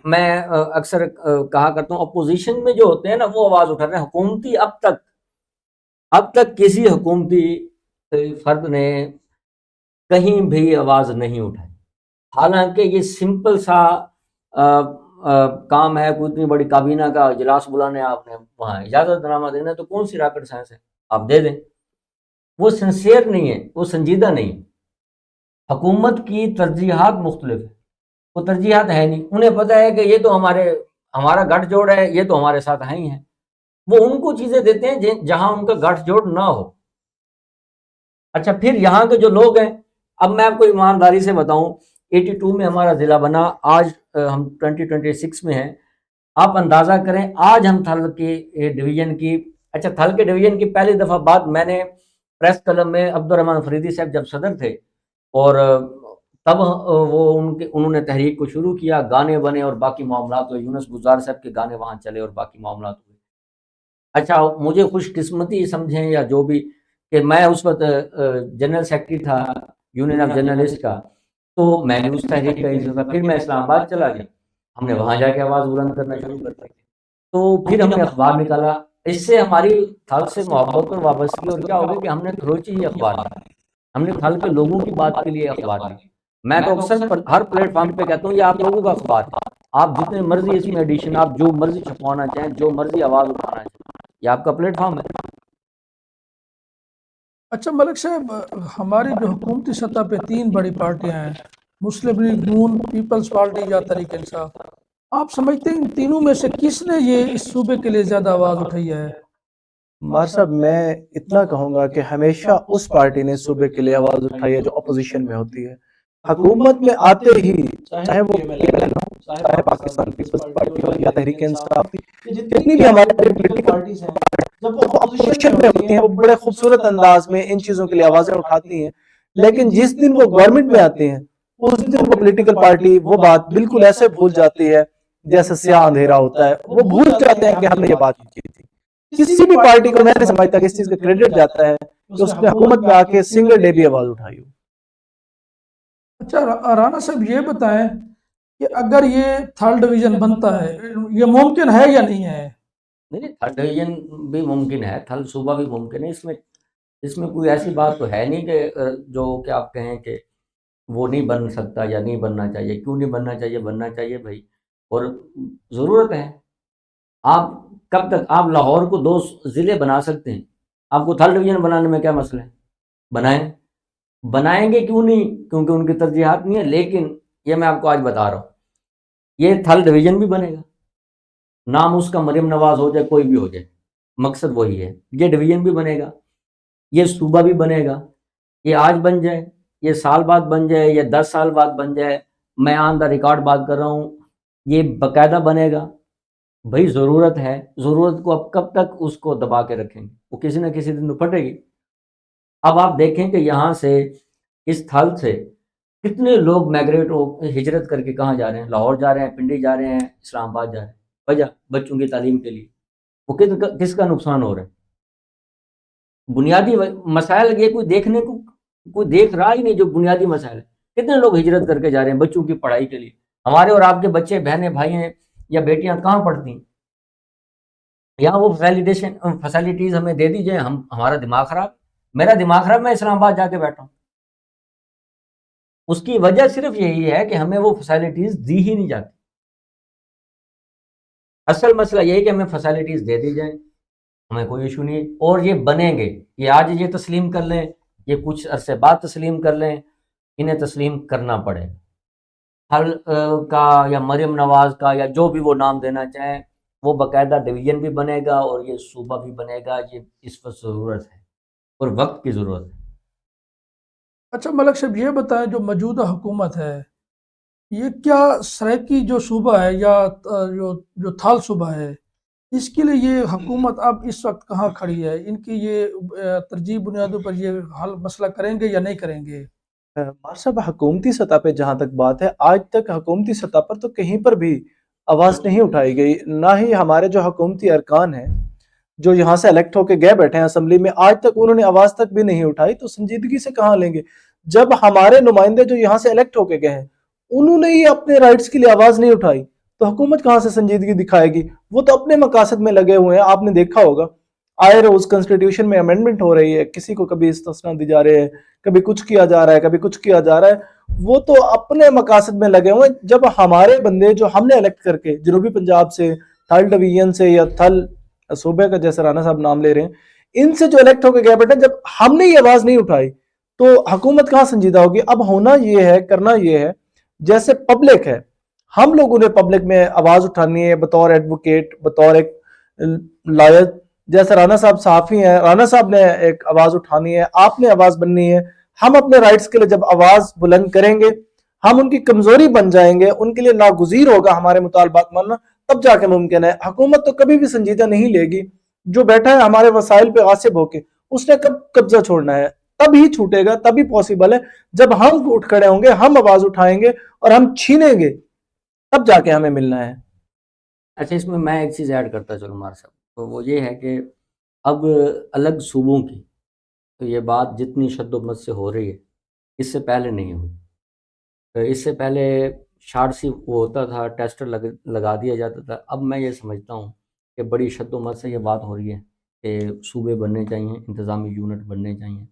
میں اکثر کہا کرتا ہوں اپوزیشن میں جو ہوتے ہیں نا وہ آواز اٹھا رہے ہیں. حکومتی اب تک کسی حکومتی فرد نے کہیں بھی آواز نہیں اٹھائی. حالانکہ یہ سمپل سا کام ہے. کوئی اتنی بڑی کابینہ کا اجلاس بلانے آپ نے وہاں اجازت نامہ دینا تو کون سی راکٹ سائنس ہے, آپ دے دیں. وہ سنسیئر نہیں ہے, وہ سنجیدہ نہیں ہے. حکومت کی ترجیحات مختلف ہیں, وہ ترجیحات ہے نہیں. انہیں پتہ ہے کہ یہ تو ہمارا گٹھ جوڑ ہے, یہ تو ہمارے ساتھ ہیں ہی ہیں. وہ ان کو چیزیں دیتے ہیں جہاں ان کا گٹھ جوڑ نہ ہو. اچھا پھر یہاں کے جو لوگ ہیں, اب میں آپ کو ایمانداری سے بتاؤں, 82 میں ہمارا ضلع بنا, آج ہم 2026 میں ہیں. آپ اندازہ کریں آج ہم تھل کے ڈویژن کی اچھا تھل کے ڈویژن کی پہلی دفعہ بات میں نے پریس کلب میں عبد الرحمن فریدی صاحب جب صدر تھے اور تب وہ انہوں نے تحریک کو شروع کیا, گانے بنے اور باقی معاملات ہوئے. یونس گزار صاحب کے گانے وہاں چلے اور باقی معاملات ہوئے. اچھا مجھے خوش قسمتی سمجھیں یا جو بھی کہ میں اس وقت جنرل سیکرٹری تھا یونین آف جرنلسٹ کا, تو میں نے اس تحریک کا حصہ تھا. پھر میں اسلام آباد چلا گیا, ہم نے وہاں جا کے آواز بلند کرنا شروع کر دی. تو پھر ہم نے اخبار نکالا. اس سے ہماری تھل سے محبت اور وابستگی اور کیا ہوگی کہ ہم نے خروچی ہی اخبار لی, ہم نے تھل کے لوگوں کی بات کے لیے اخبار لی. میں تو اکثر ہر پلیٹ فارم پہ کہتا ہوں یہ آپ لوگوں کا اخبار ہے, آپ جتنے مرضی اس میں ایڈیشن آپ جو مرضی چھپوانا چاہیں, جو مرضی آواز اٹھانا چاہیں, یہ آپ کا پلیٹ فارم ہے. اچھا ملک صاحب, ہماری جو حکومتی سطح پہ 3 بڑی پارٹیاں ہیں, مسلم لیگ نون, پیپلز پارٹی یا تحریک انصاف, آپ سمجھتے ہیں ان تینوں میں سے کس نے یہ اس صوبے کے لیے زیادہ آواز اٹھائی ہے؟ مار صاحب میں اتنا کہوں گا کہ ہمیشہ اس پارٹی نے صوبے کے لیے آواز اٹھائی ہے جو اپوزیشن میں ہوتی ہے. حکومت میں آتے ہی چاہے وہ PMLN ہو, چاہے پاکستان پیپلز پارٹی ہو یا تحریک انصاف, جتنی بھی ہماری پولیٹیکل پارٹیز ہیں جب وہ اپوزیشن میں ہوتی ہیں وہ بڑے خوبصورت انداز میں ان چیزوں کے لیے آوازیں اٹھاتی ہیں. لیکن جس دن وہ گورنمنٹ میں آتے ہیں اس دن وہ پولیٹیکل پارٹی وہ بات بالکل ایسے بھول جاتی ہے جیسے سیاہ اندھیرا ہوتا ہے. وہ بھول جاتے ہیں کہ ہم نے یہ بات کی تھی. کسی بھی پارٹی کو میں نہیں سمجھتا کہ اس چیز کا کریڈٹ جاتا ہے کہ اس نے حکومت میں آ کے سنگل ڈے بھی آواز اٹھائی ہو. اچھا رانا صاحب یہ بتائیں کہ اگر یہ تھرڈ ڈویژن بنتا ہے یہ ممکن ہے یا نہیں ہے؟ نہیں, تھل ڈویژن بھی ممکن ہے, تھل صوبہ بھی ممکن ہے. اس میں کوئی ایسی بات تو ہے نہیں کہ جو کہ آپ کہیں کہ وہ نہیں بن سکتا یا نہیں بننا چاہیے. کیوں نہیں بننا چاہیے, بننا چاہیے بھائی, اور ضرورت ہے. آپ کب تک آپ لاہور کو 2 ضلع بنا سکتے ہیں, آپ کو تھل ڈویژن بنانے میں کیا مسئلہ ہے, بنائیں گے کیوں نہیں, کیونکہ ان کی ترجیحات نہیں ہے. لیکن یہ میں آپ کو آج بتا رہا ہوں, یہ تھل ڈویژن بھی بنے گا, نام اس کا مریم نواز ہو جائے کوئی بھی ہو جائے, مقصد وہی ہے. یہ ڈویژن بھی بنے گا, یہ صوبہ بھی بنے گا. یہ آج بن جائے, یہ سال بعد بن جائے, یہ 10 سال بعد بن جائے, میں آن دا ریکارڈ بات کر رہا ہوں, یہ باقاعدہ بنے گا. بھائی ضرورت ہے, ضرورت کو اب کب تک اس کو دبا کے رکھیں گے, وہ کسی نہ کسی دن تو پھٹے گی. اب آپ دیکھیں کہ یہاں سے اس تھل سے کتنے لوگ میگریٹ ہو ہجرت کر کے کہاں جا رہے ہیں, لاہور جا رہے ہیں, پنڈی جا رہے ہیں, اسلام آباد جا رہے ہیں, وجہ بچوں کی تعلیم کے لیے. وہ کس کا نقصان ہو رہا ہے؟ بنیادی مسائل یہ کوئی دیکھنے کو کوئی دیکھ رہا ہی نہیں. جو بنیادی مسائل ہیں, کتنے لوگ ہجرت کر کے جا رہے ہیں بچوں کی پڑھائی کے لیے. ہمارے اور آپ کے بچے بہنیں بھائی ہیں یا بیٹیاں کہاں پڑھتی ہیں؟ یہاں وہ فیسلٹیز ہمیں دے دی جائیں, ہمارا دماغ خراب, میرا دماغ خراب, میں اسلام آباد جا کے بیٹھا ہوں. اس کی وجہ صرف یہی ہے کہ ہمیں وہ فیسلٹیز دی ہی نہیں جاتی. اصل مسئلہ یہ ہے کہ ہمیں فیسلٹیز دے دی جائیں, ہمیں کوئی ایشو نہیں. اور یہ بنیں گے, یہ آج یہ تسلیم کر لیں, یہ کچھ عرصے بعد تسلیم کر لیں, انہیں تسلیم کرنا پڑے. حل کا یا مریم نواز کا یا جو بھی وہ نام دینا چاہیں, وہ باقاعدہ ڈویژن بھی بنے گا اور یہ صوبہ بھی بنے گا. یہ اس پر ضرورت ہے اور وقت کی ضرورت ہے. اچھا ملک صاحب یہ بتائیں جو موجودہ حکومت ہے یہ کیا سرائیکی جو صوبہ ہے یا جو تھال صوبہ ہے اس کے لیے یہ حکومت اب اس وقت کہاں کھڑی ہے؟ ان کی یہ ترجیح بنیادوں پر یہ حل مسئلہ کریں گے یا نہیں کریں گے؟ مار صاحب حکومتی سطح پہ جہاں تک بات ہے, آج تک حکومتی سطح پر تو کہیں پر بھی آواز نہیں اٹھائی گئی. نہ ہی ہمارے جو حکومتی ارکان ہیں جو یہاں سے الیکٹ ہو کے گئے بیٹھے ہیں اسمبلی میں, آج تک انہوں نے آواز تک بھی نہیں اٹھائی. تو سنجیدگی سے کہاں لیں گے جب ہمارے نمائندے جو یہاں سے الیکٹ ہو کے گئے ہیں انہوں نے ہی اپنے رائٹس کے لیے آواز نہیں اٹھائی تو حکومت کہاں سے سنجیدگی دکھائے گی؟ وہ تو اپنے مقاصد میں لگے ہوئے ہیں. آپ نے دیکھا ہوگا آئے روز کنسٹیٹیوشن میں امینڈمنٹ ہو رہی ہے, کسی کو کبھی استثنا دی جا رہے ہیں, کبھی کچھ کیا جا رہا ہے, کبھی کچھ کیا جا رہا ہے. وہ تو اپنے مقاصد میں لگے ہوئے ہیں. جب ہمارے بندے جو ہم نے الیکٹ کر کے جنوبی پنجاب سے, تھل ڈویژن سے یا تھل صوبے کا جیسے رانا صاحب نام لے رہے ہیں, ان سے جو الیکٹ ہو کے گئے بیٹے, جب ہم نے یہ آواز نہیں اٹھائی تو حکومت کہاں سنجیدہ ہوگی؟ اب ہونا یہ ہے, کرنا یہ ہے, جیسے پبلک ہے, ہم لوگوں نے پبلک میں آواز اٹھانی ہے بطور ایڈوکیٹ, بطور ایک لائر. جیسے رانا صاحب صحافی ہیں, رانا صاحب نے ایک آواز اٹھانی ہے, آپ نے آواز بننی ہے. ہم اپنے رائٹس کے لیے جب آواز بلند کریں گے, ہم ان کی کمزوری بن جائیں گے, ان کے لیے ناگزیر ہوگا ہمارے مطالبات ماننا, تب جا کے ممکن ہے. حکومت تو کبھی بھی سنجیدہ نہیں لے گی. جو بیٹھا ہے ہمارے وسائل پہ غاصب ہو کے, اس نے کب قبضہ چھوڑنا ہے؟ تب ہی چھوٹے گا, تب ہی پاسبل ہے جب ہم اٹھ کھڑے ہوں گے, ہم آواز اٹھائیں گے اور ہم چھینیں گے, تب جا کے ہمیں ملنا ہے. اچھا, اس میں ایک چیز ایڈ کرتا چلوں مار صاحب, تو وہ یہ ہے کہ اب الگ صوبوں کی تو یہ بات جتنی شد و مت سے ہو رہی ہے اس سے پہلے نہیں ہوئی. اس سے پہلے شارٹ سی وہ ہوتا تھا, ٹیسٹر لگا دیا جاتا تھا. اب میں یہ سمجھتا ہوں کہ بڑی شد و مت سے یہ بات ہو رہی ہے کہ صوبے بننے چاہیے, انتظامی یونٹ بننے چاہیے.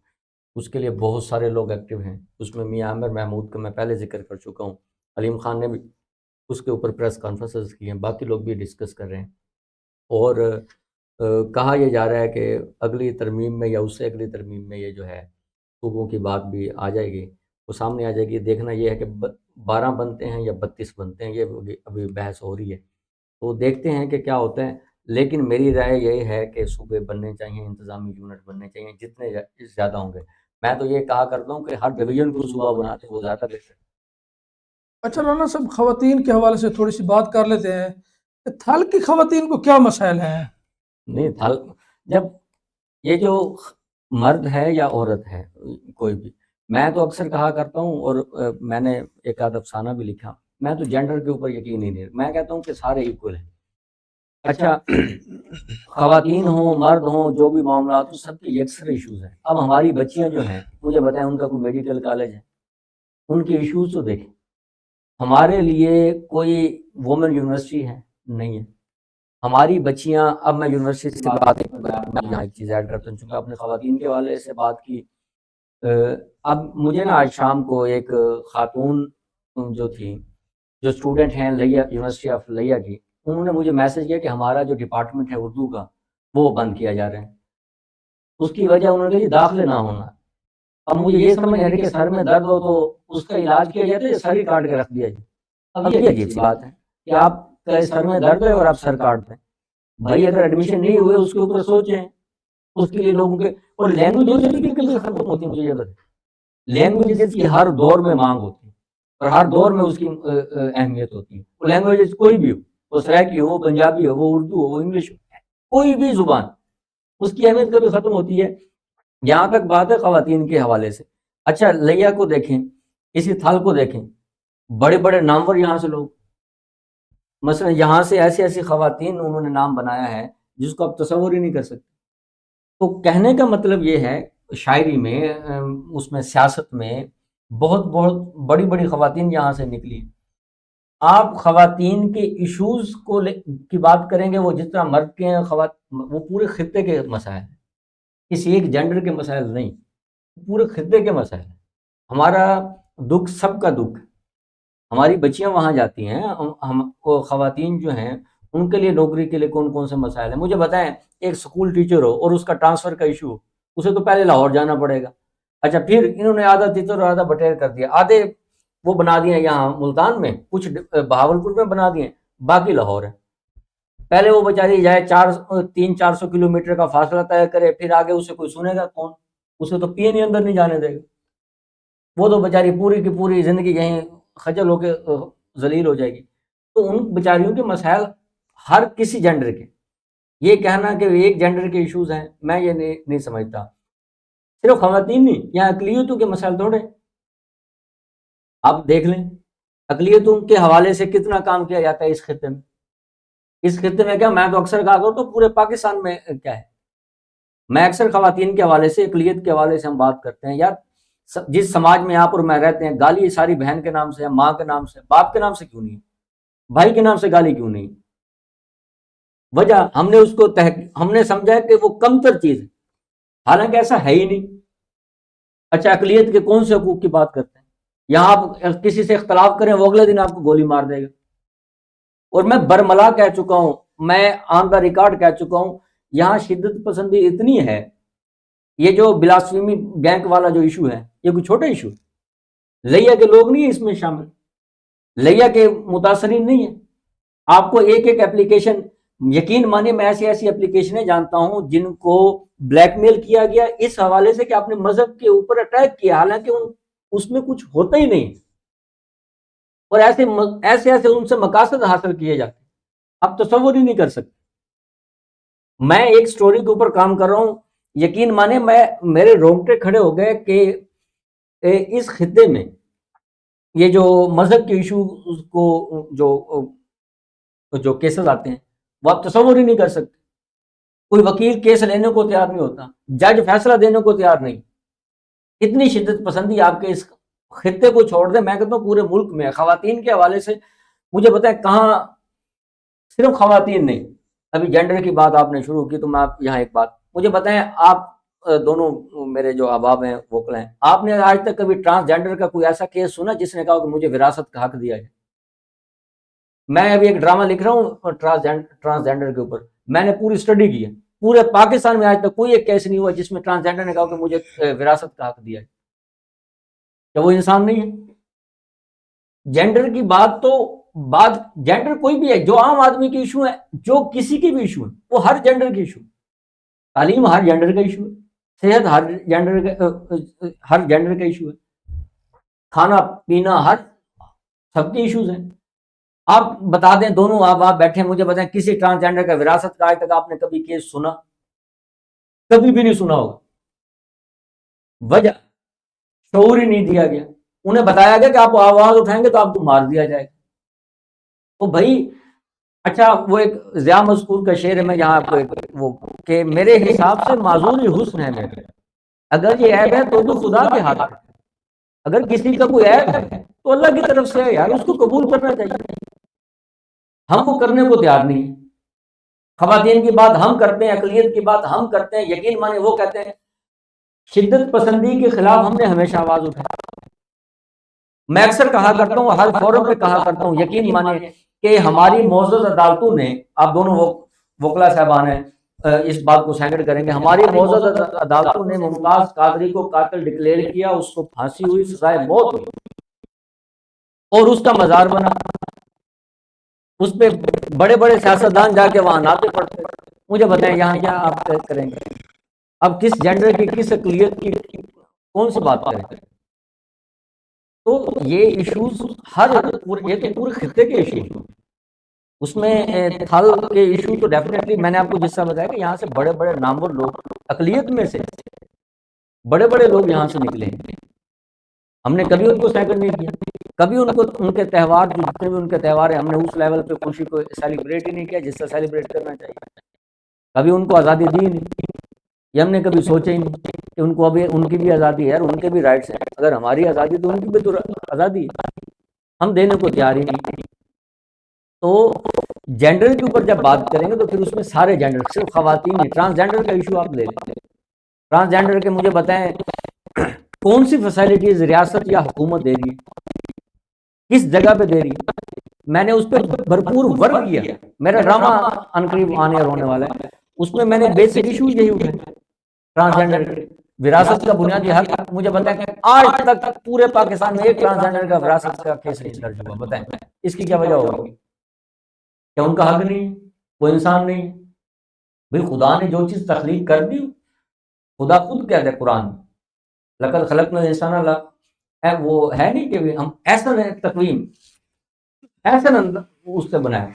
اس کے لیے بہت سارے لوگ ایکٹیو ہیں. اس میں میاں عامر محمود کا میں پہلے ذکر کر چکا ہوں, علیم خان نے بھی اس کے اوپر پریس کانفرنسز کی ہیں, باقی لوگ بھی ڈسکس کر رہے ہیں. اور کہا یہ جا رہا ہے کہ اگلی ترمیم میں یا اس سے اگلی ترمیم میں یہ جو ہے صوبوں کی بات بھی آ جائے گی, وہ سامنے آ جائے گی. دیکھنا یہ ہے کہ 12 بنتے ہیں یا 32 بنتے ہیں, یہ ابھی بحث ہو رہی ہے, تو دیکھتے ہیں کہ کیا ہوتا ہے. لیکن میری رائے یہ ہے کہ صوبے بننے چاہیے, انتظامی یونٹ بننے چاہیے, جتنے زیادہ ہوں گے. میں تو یہ کہا کرتا ہوں کہ ہر ڈویژن کو صوبہ بناتے وہ زیادہ بہتر ہے. اچھا رانا صاحب, خواتین کے حوالے سے تھوڑی سی بات کر لیتے ہیں کہ تھل کی خواتین کو کیا مسائل ہیں؟ نہیں, جب یہ جو مرد ہے یا عورت ہے کوئی بھی, میں تو اکثر کہا کرتا ہوں, اور میں نے ایک آدھ افسانہ بھی لکھا, میں تو جینڈر کے اوپر یقین ہی نہیں, میں کہتا ہوں کہ سارے ایکول ہیں. اچھا, خواتین ہوں مرد ہوں, جو بھی معاملات ہوں, سب کے یکسر ایشوز ہیں. اب ہماری بچیاں جو ہیں, مجھے بتائیں ان کا کوئی میڈیکل کالج ہے؟ ان کے ایشوز تو دیکھیں. ہمارے لیے کوئی وومن یونیورسٹی ہے؟ نہیں ہے. ہماری بچیاں, اب میں یونیورسٹی سے بات میں یہاں ایک چیز ایڈ کرتا ہوں, چونکہ آپ نے خواتین کے حوالے سے بات کی. اب مجھے نا آج شام کو ایک خاتون جو تھی, جو اسٹوڈنٹ ہیں لیا یونیورسٹی آف لیا کی, انہوں نے مجھے میسج کیا کہ ہمارا جو ڈپارٹمنٹ ہے اردو کا وہ بند کیا جا رہا ہے. اس کی وجہ انہوں نے کہا داخلے نہ ہونا. اب مجھے یہ سمجھ نہیں آ رہی کہ سر میں درد ہو تو اس کا علاج کیا جاتا ہے یا سر ہی کاٹ کے رکھ دیا جائے. اب یہ عجیب سی بات ہے کہ آپ کا سر میں درد ہے اور آپ سر کاٹتے ہیں. بھائی اگر ایڈمیشن نہیں ہوئے اس کے اوپر سوچیں, اس کے لیے لوگوں کے, اور لینگویج بھی ختم ہوتی ہے. مجھے یہ بتائیں, لینگویجز کی ہر دور میں مانگ ہوتی ہے اور ہر دور میں اس کی اہمیت ہوتی ہے. وہ لینگویجز کوئی بھی ہو, وہ سرائکی ہو, وہ پنجابی ہو, وہ اردو ہو, وہ انگلش ہو, کوئی بھی زبان, اس کی اہمیت کبھی ختم ہوتی ہے. یہاں تک بات ہے خواتین کے حوالے سے. اچھا, لیا کو دیکھیں, اسی تھل کو دیکھیں, بڑے بڑے نامور یہاں سے لوگ, مثلا یہاں سے ایسی ایسی خواتین انہوں نے نام بنایا ہے جس کو آپ تصور ہی نہیں کر سکتے. تو کہنے کا مطلب یہ ہے, شاعری میں, اس میں سیاست میں بہت بہت بڑی بڑی خواتین یہاں سے نکلی. آپ خواتین کے ایشوز کی بات کریں گے, وہ جس طرح مرد کے ہیں, وہ پورے خطے کے مسائل ہیں, کسی ایک جینڈر کے مسائل نہیں, پورے خطے کے مسائل ہیں. ہمارا دکھ سب کا دکھ ہے. ہماری بچیاں وہاں جاتی ہیں, ہم خواتین جو ہیں ان کے لیے نوکری کے لیے کون کون سے مسائل ہیں. مجھے بتائیں, ایک سکول ٹیچر ہو اور اس کا ٹرانسفر کا ایشو ہو, اسے تو پہلے لاہور جانا پڑے گا. اچھا, پھر انہوں نے آدھا تیتر اور آدھا بٹیر کر دیا, آدھے وہ بنا دیے یہاں ملتان میں, کچھ بہاولپور میں بنا دیے, باقی لاہور ہے. پہلے وہ بیچاری جائے 300-400 کلومیٹر کا فاصلہ طے کرے, پھر آگے اسے کوئی سنے گا کون؟ اسے تو پی این اندر نہیں جانے دے گا. وہ تو بیچاری پوری کی پوری زندگی یہیں خجل ہو کے ذلیل ہو جائے گی. تو ان بیچاریوں کے مسائل ہر کسی جینڈر کے, یہ کہنا کہ ایک جینڈر کے ایشوز ہیں, میں یہ نہیں سمجھتا. صرف خواتین نہیں, یہاں اقلیتوں کے مسائل توڑے. آپ دیکھ لیں اقلیتوں کے حوالے سے کتنا کام کیا جاتا ہے اس خطے میں. اس خطے میں کیا, میں تو اکثر کہا کرتا ہوں پورے پاکستان میں کیا ہے. میں اکثر خواتین کے حوالے سے, اقلیت کے حوالے سے ہم بات کرتے ہیں, یار جس سماج میں آپ اور میں رہتے ہیں گالی ساری بہن کے نام سے ہے، ماں کے نام سے، باپ کے نام سے کیوں نہیں ہے، بھائی کے نام سے گالی کیوں نہیں؟ وجہ ہم نے اس کو ہم نے سمجھا کہ وہ کمتر چیز ہے، حالانکہ ایسا ہے ہی نہیں۔ اچھا اقلیت کے کون سے حقوق کی بات کرتے ہیں؟ یہاں آپ کسی سے اختلاف کریں وہ اگلے دن آپ کو گولی مار دے گا۔ اور میں برملا کہہ چکا ہوں، میں آن دا ریکارڈ کہہ چکا ہوں، یہاں شدت پسندی اتنی ہے، یہ جو بلاسفیمی گینگ والا جو ایشو ہے یہ کوئی چھوٹا ایشو ہے، لیا کے لوگ نہیں ہیں اس میں شامل، لیا کے متاثرین نہیں ہیں۔ آپ کو ایک ایک اپلیکیشن، یقین مانے میں ایسی ایسی اپلیکیشنیں جانتا ہوں جن کو بلیک میل کیا گیا اس حوالے سے کہ آپ نے مذہب کے اوپر اٹیک کیا، حالانکہ اس میں کچھ ہوتا ہی نہیں، اور ایسے ایسے ان سے مقاصد حاصل کیے جاتے ہیں، آپ تصور ہی نہیں کر سکتے۔ میں ایک سٹوری کے اوپر کام کر رہا ہوں، یقین مانے میرے رونگٹے کھڑے ہو گئے کہ اس خطے میں یہ جو مذہب کے ایشو کو جو کیسز آتے ہیں وہ آپ تصور ہی نہیں کر سکتے۔ کوئی وکیل کیس لینے کو تیار نہیں ہوتا، جج فیصلہ دینے کو تیار نہیں، اتنی شدت پسندی آپ کے اس خطے کو چھوڑ دیں، میں کہتا ہوں پورے ملک میں خواتین کے حوالے سے مجھے بتائیں کہاں، صرف خواتین نہیں، ابھی جینڈر کی بات آپ نے شروع کی تو میں یہاں ایک بات مجھے بتائیں، آپ دونوں میرے جو احباب ہیں وکلا ہیں، آپ نے آج تک کبھی ٹرانسجینڈر کا کوئی ایسا کیس سنا جس نے کہا کہ مجھے وراثت کا حق دیا جائے؟ میں ابھی ایک ڈرامہ لکھ رہا ہوں ٹرانسجینڈر کے اوپر، میں نے پوری اسٹڈی کی ہے، پورے پاکستان میں آج تک کوئی ایک کیس نہیں ہوا جس میں ٹرانسجینڈر نے کہا کہ مجھے وراثت کا حق دیا ہے۔ کیا وہ انسان نہیں ہے؟ جینڈر کی بات تو جینڈر کوئی بھی ہے، جو عام آدمی کے ایشو ہے، جو کسی کی بھی ایشو ہے، وہ ہر جینڈر کے ایشو ہے، تعلیم ہر جینڈر کا ایشو ہے، صحت ہر جینڈر کا ایشو ہے، کھانا پینا ہر سب کے ایشوز ہیں۔ آپ بتا دیں، دونوں آپ بیٹھے ہیں، مجھے بتائیں کسی ٹرانسجینڈر کا وراثت کا آج تک آپ نے کبھی کیس سنا؟ کبھی بھی نہیں سنا ہوگا۔ وجہ شعور ہی نہیں دیا گیا، انہیں بتایا گیا کہ آپ آواز اٹھائیں گے تو آپ کو مار دیا جائے گا۔ تو بھائی اچھا، وہ ایک ضیاء مذکور کا شعر ہے، میں یہاں آپ کو وہ کہ میرے حساب سے معذور حسن ہے میرے، اگر یہ عیب ہے تو بھی خدا کے ہاتھ ہے، اگر کسی کا کوئی عیب ہے تو اللہ کی طرف سے ہے یار، اس کو قبول کرنا چاہیے، ہم وہ کرنے کو تیار نہیں۔ خواتین کی بات ہم کرتے ہیں، اقلیت کی بات ہم کرتے ہیں، یقین مانے وہ کہتے ہیں شدت پسندی کے خلاف ہم نے ہمیشہ آواز اٹھائی۔ میں اکثر کہا کرتا ہوں، ہر فورم پہ کہا کرتا ہوں، یقین مانے کہ ہماری معزز عدالتوں نے، آپ دونوں وکلا صاحبان ہیں اس بات کو سینڈ کریں گے، ہماری معزز عدالتوں نے ممتاز قادری کو قاتل ڈکلیئر کیا، اس کو پھانسی ہوئی، سزائے موت ہوئی، اور اس کا مزار بنا، اس پہ بڑے بڑے سیاستدان جا کے وہاں نعتیں پڑھتے۔ مجھے بتائیں یہاں کیا آپ کریں گے؟ اب کس جینڈر کی، کس اقلیت کی کون سی بات کریں؟ تو یہ ایشوز یہ تو پورے خطے کے ایشو، اس میں تھل کے ایشو تو ڈیفینیٹلی، میں نے آپ کو جس طرح بتایا کہ یہاں سے بڑے بڑے نامور لوگ، اقلیت میں سے بڑے بڑے لوگ یہاں سے نکلے ہیں، ہم نے کبھی ان کو سیکنڈ نہیں کیا، کبھی ان کے تہوار جو جتنے بھی ان کے تہوار ہیں، ہم نے اس لیول پہ خوشی کو سیلیبریٹ ہی نہیں کیا جس سے سیلیبریٹ کرنا چاہیے، کبھی ان کو آزادی دی نہیں، یہ ہم نے کبھی سوچا ہی نہیں کہ ان کو ابھی ان کی بھی آزادی ہے یار، ان کے بھی رائٹس ہیں، اگر ہماری آزادی تو ان کی بھی تو آزادی ہے، ہم دینے کو تیار ہی نہیں۔ تو جینڈر کے اوپر جب بات کریں گے تو پھر اس میں سارے جینڈر، صرف خواتین نہیں، ٹرانسجینڈر کا ایشو آپ لے لیں، ٹرانسجینڈر کے مجھے بتائیں کون سی فیسلٹیز ریاست یا حکومت دے رہی ہے، کس جگہ پہ دے رہی ہے؟ میں نے اس پہ بھرپور ورک کیا، میرا ڈرامہ عنقریب آنے اور ہونے والا ہے، اس میں نے بیسک ایشو یہی اٹھائے، ٹرانسجینڈر وراثت کا بنیادی حق۔ مجھے بتائیں آج تک پورے پاکستان میں ایک ٹرانسجینڈر کا وراثت کا کیس نہیں درج ہوا، بتائیں اس کی کیا وجہ ہوگی؟ کیا ان کا حق نہیں؟ وہ انسان نہیں؟ بھئی خدا نے جو چیز تخلیق کر دی، خدا خود کہتا ہے قرآن میں لقد خلقنا الانسان وہ ہے نہیں کہ ہم ایسا تقویم ایسا اس سے بنائے،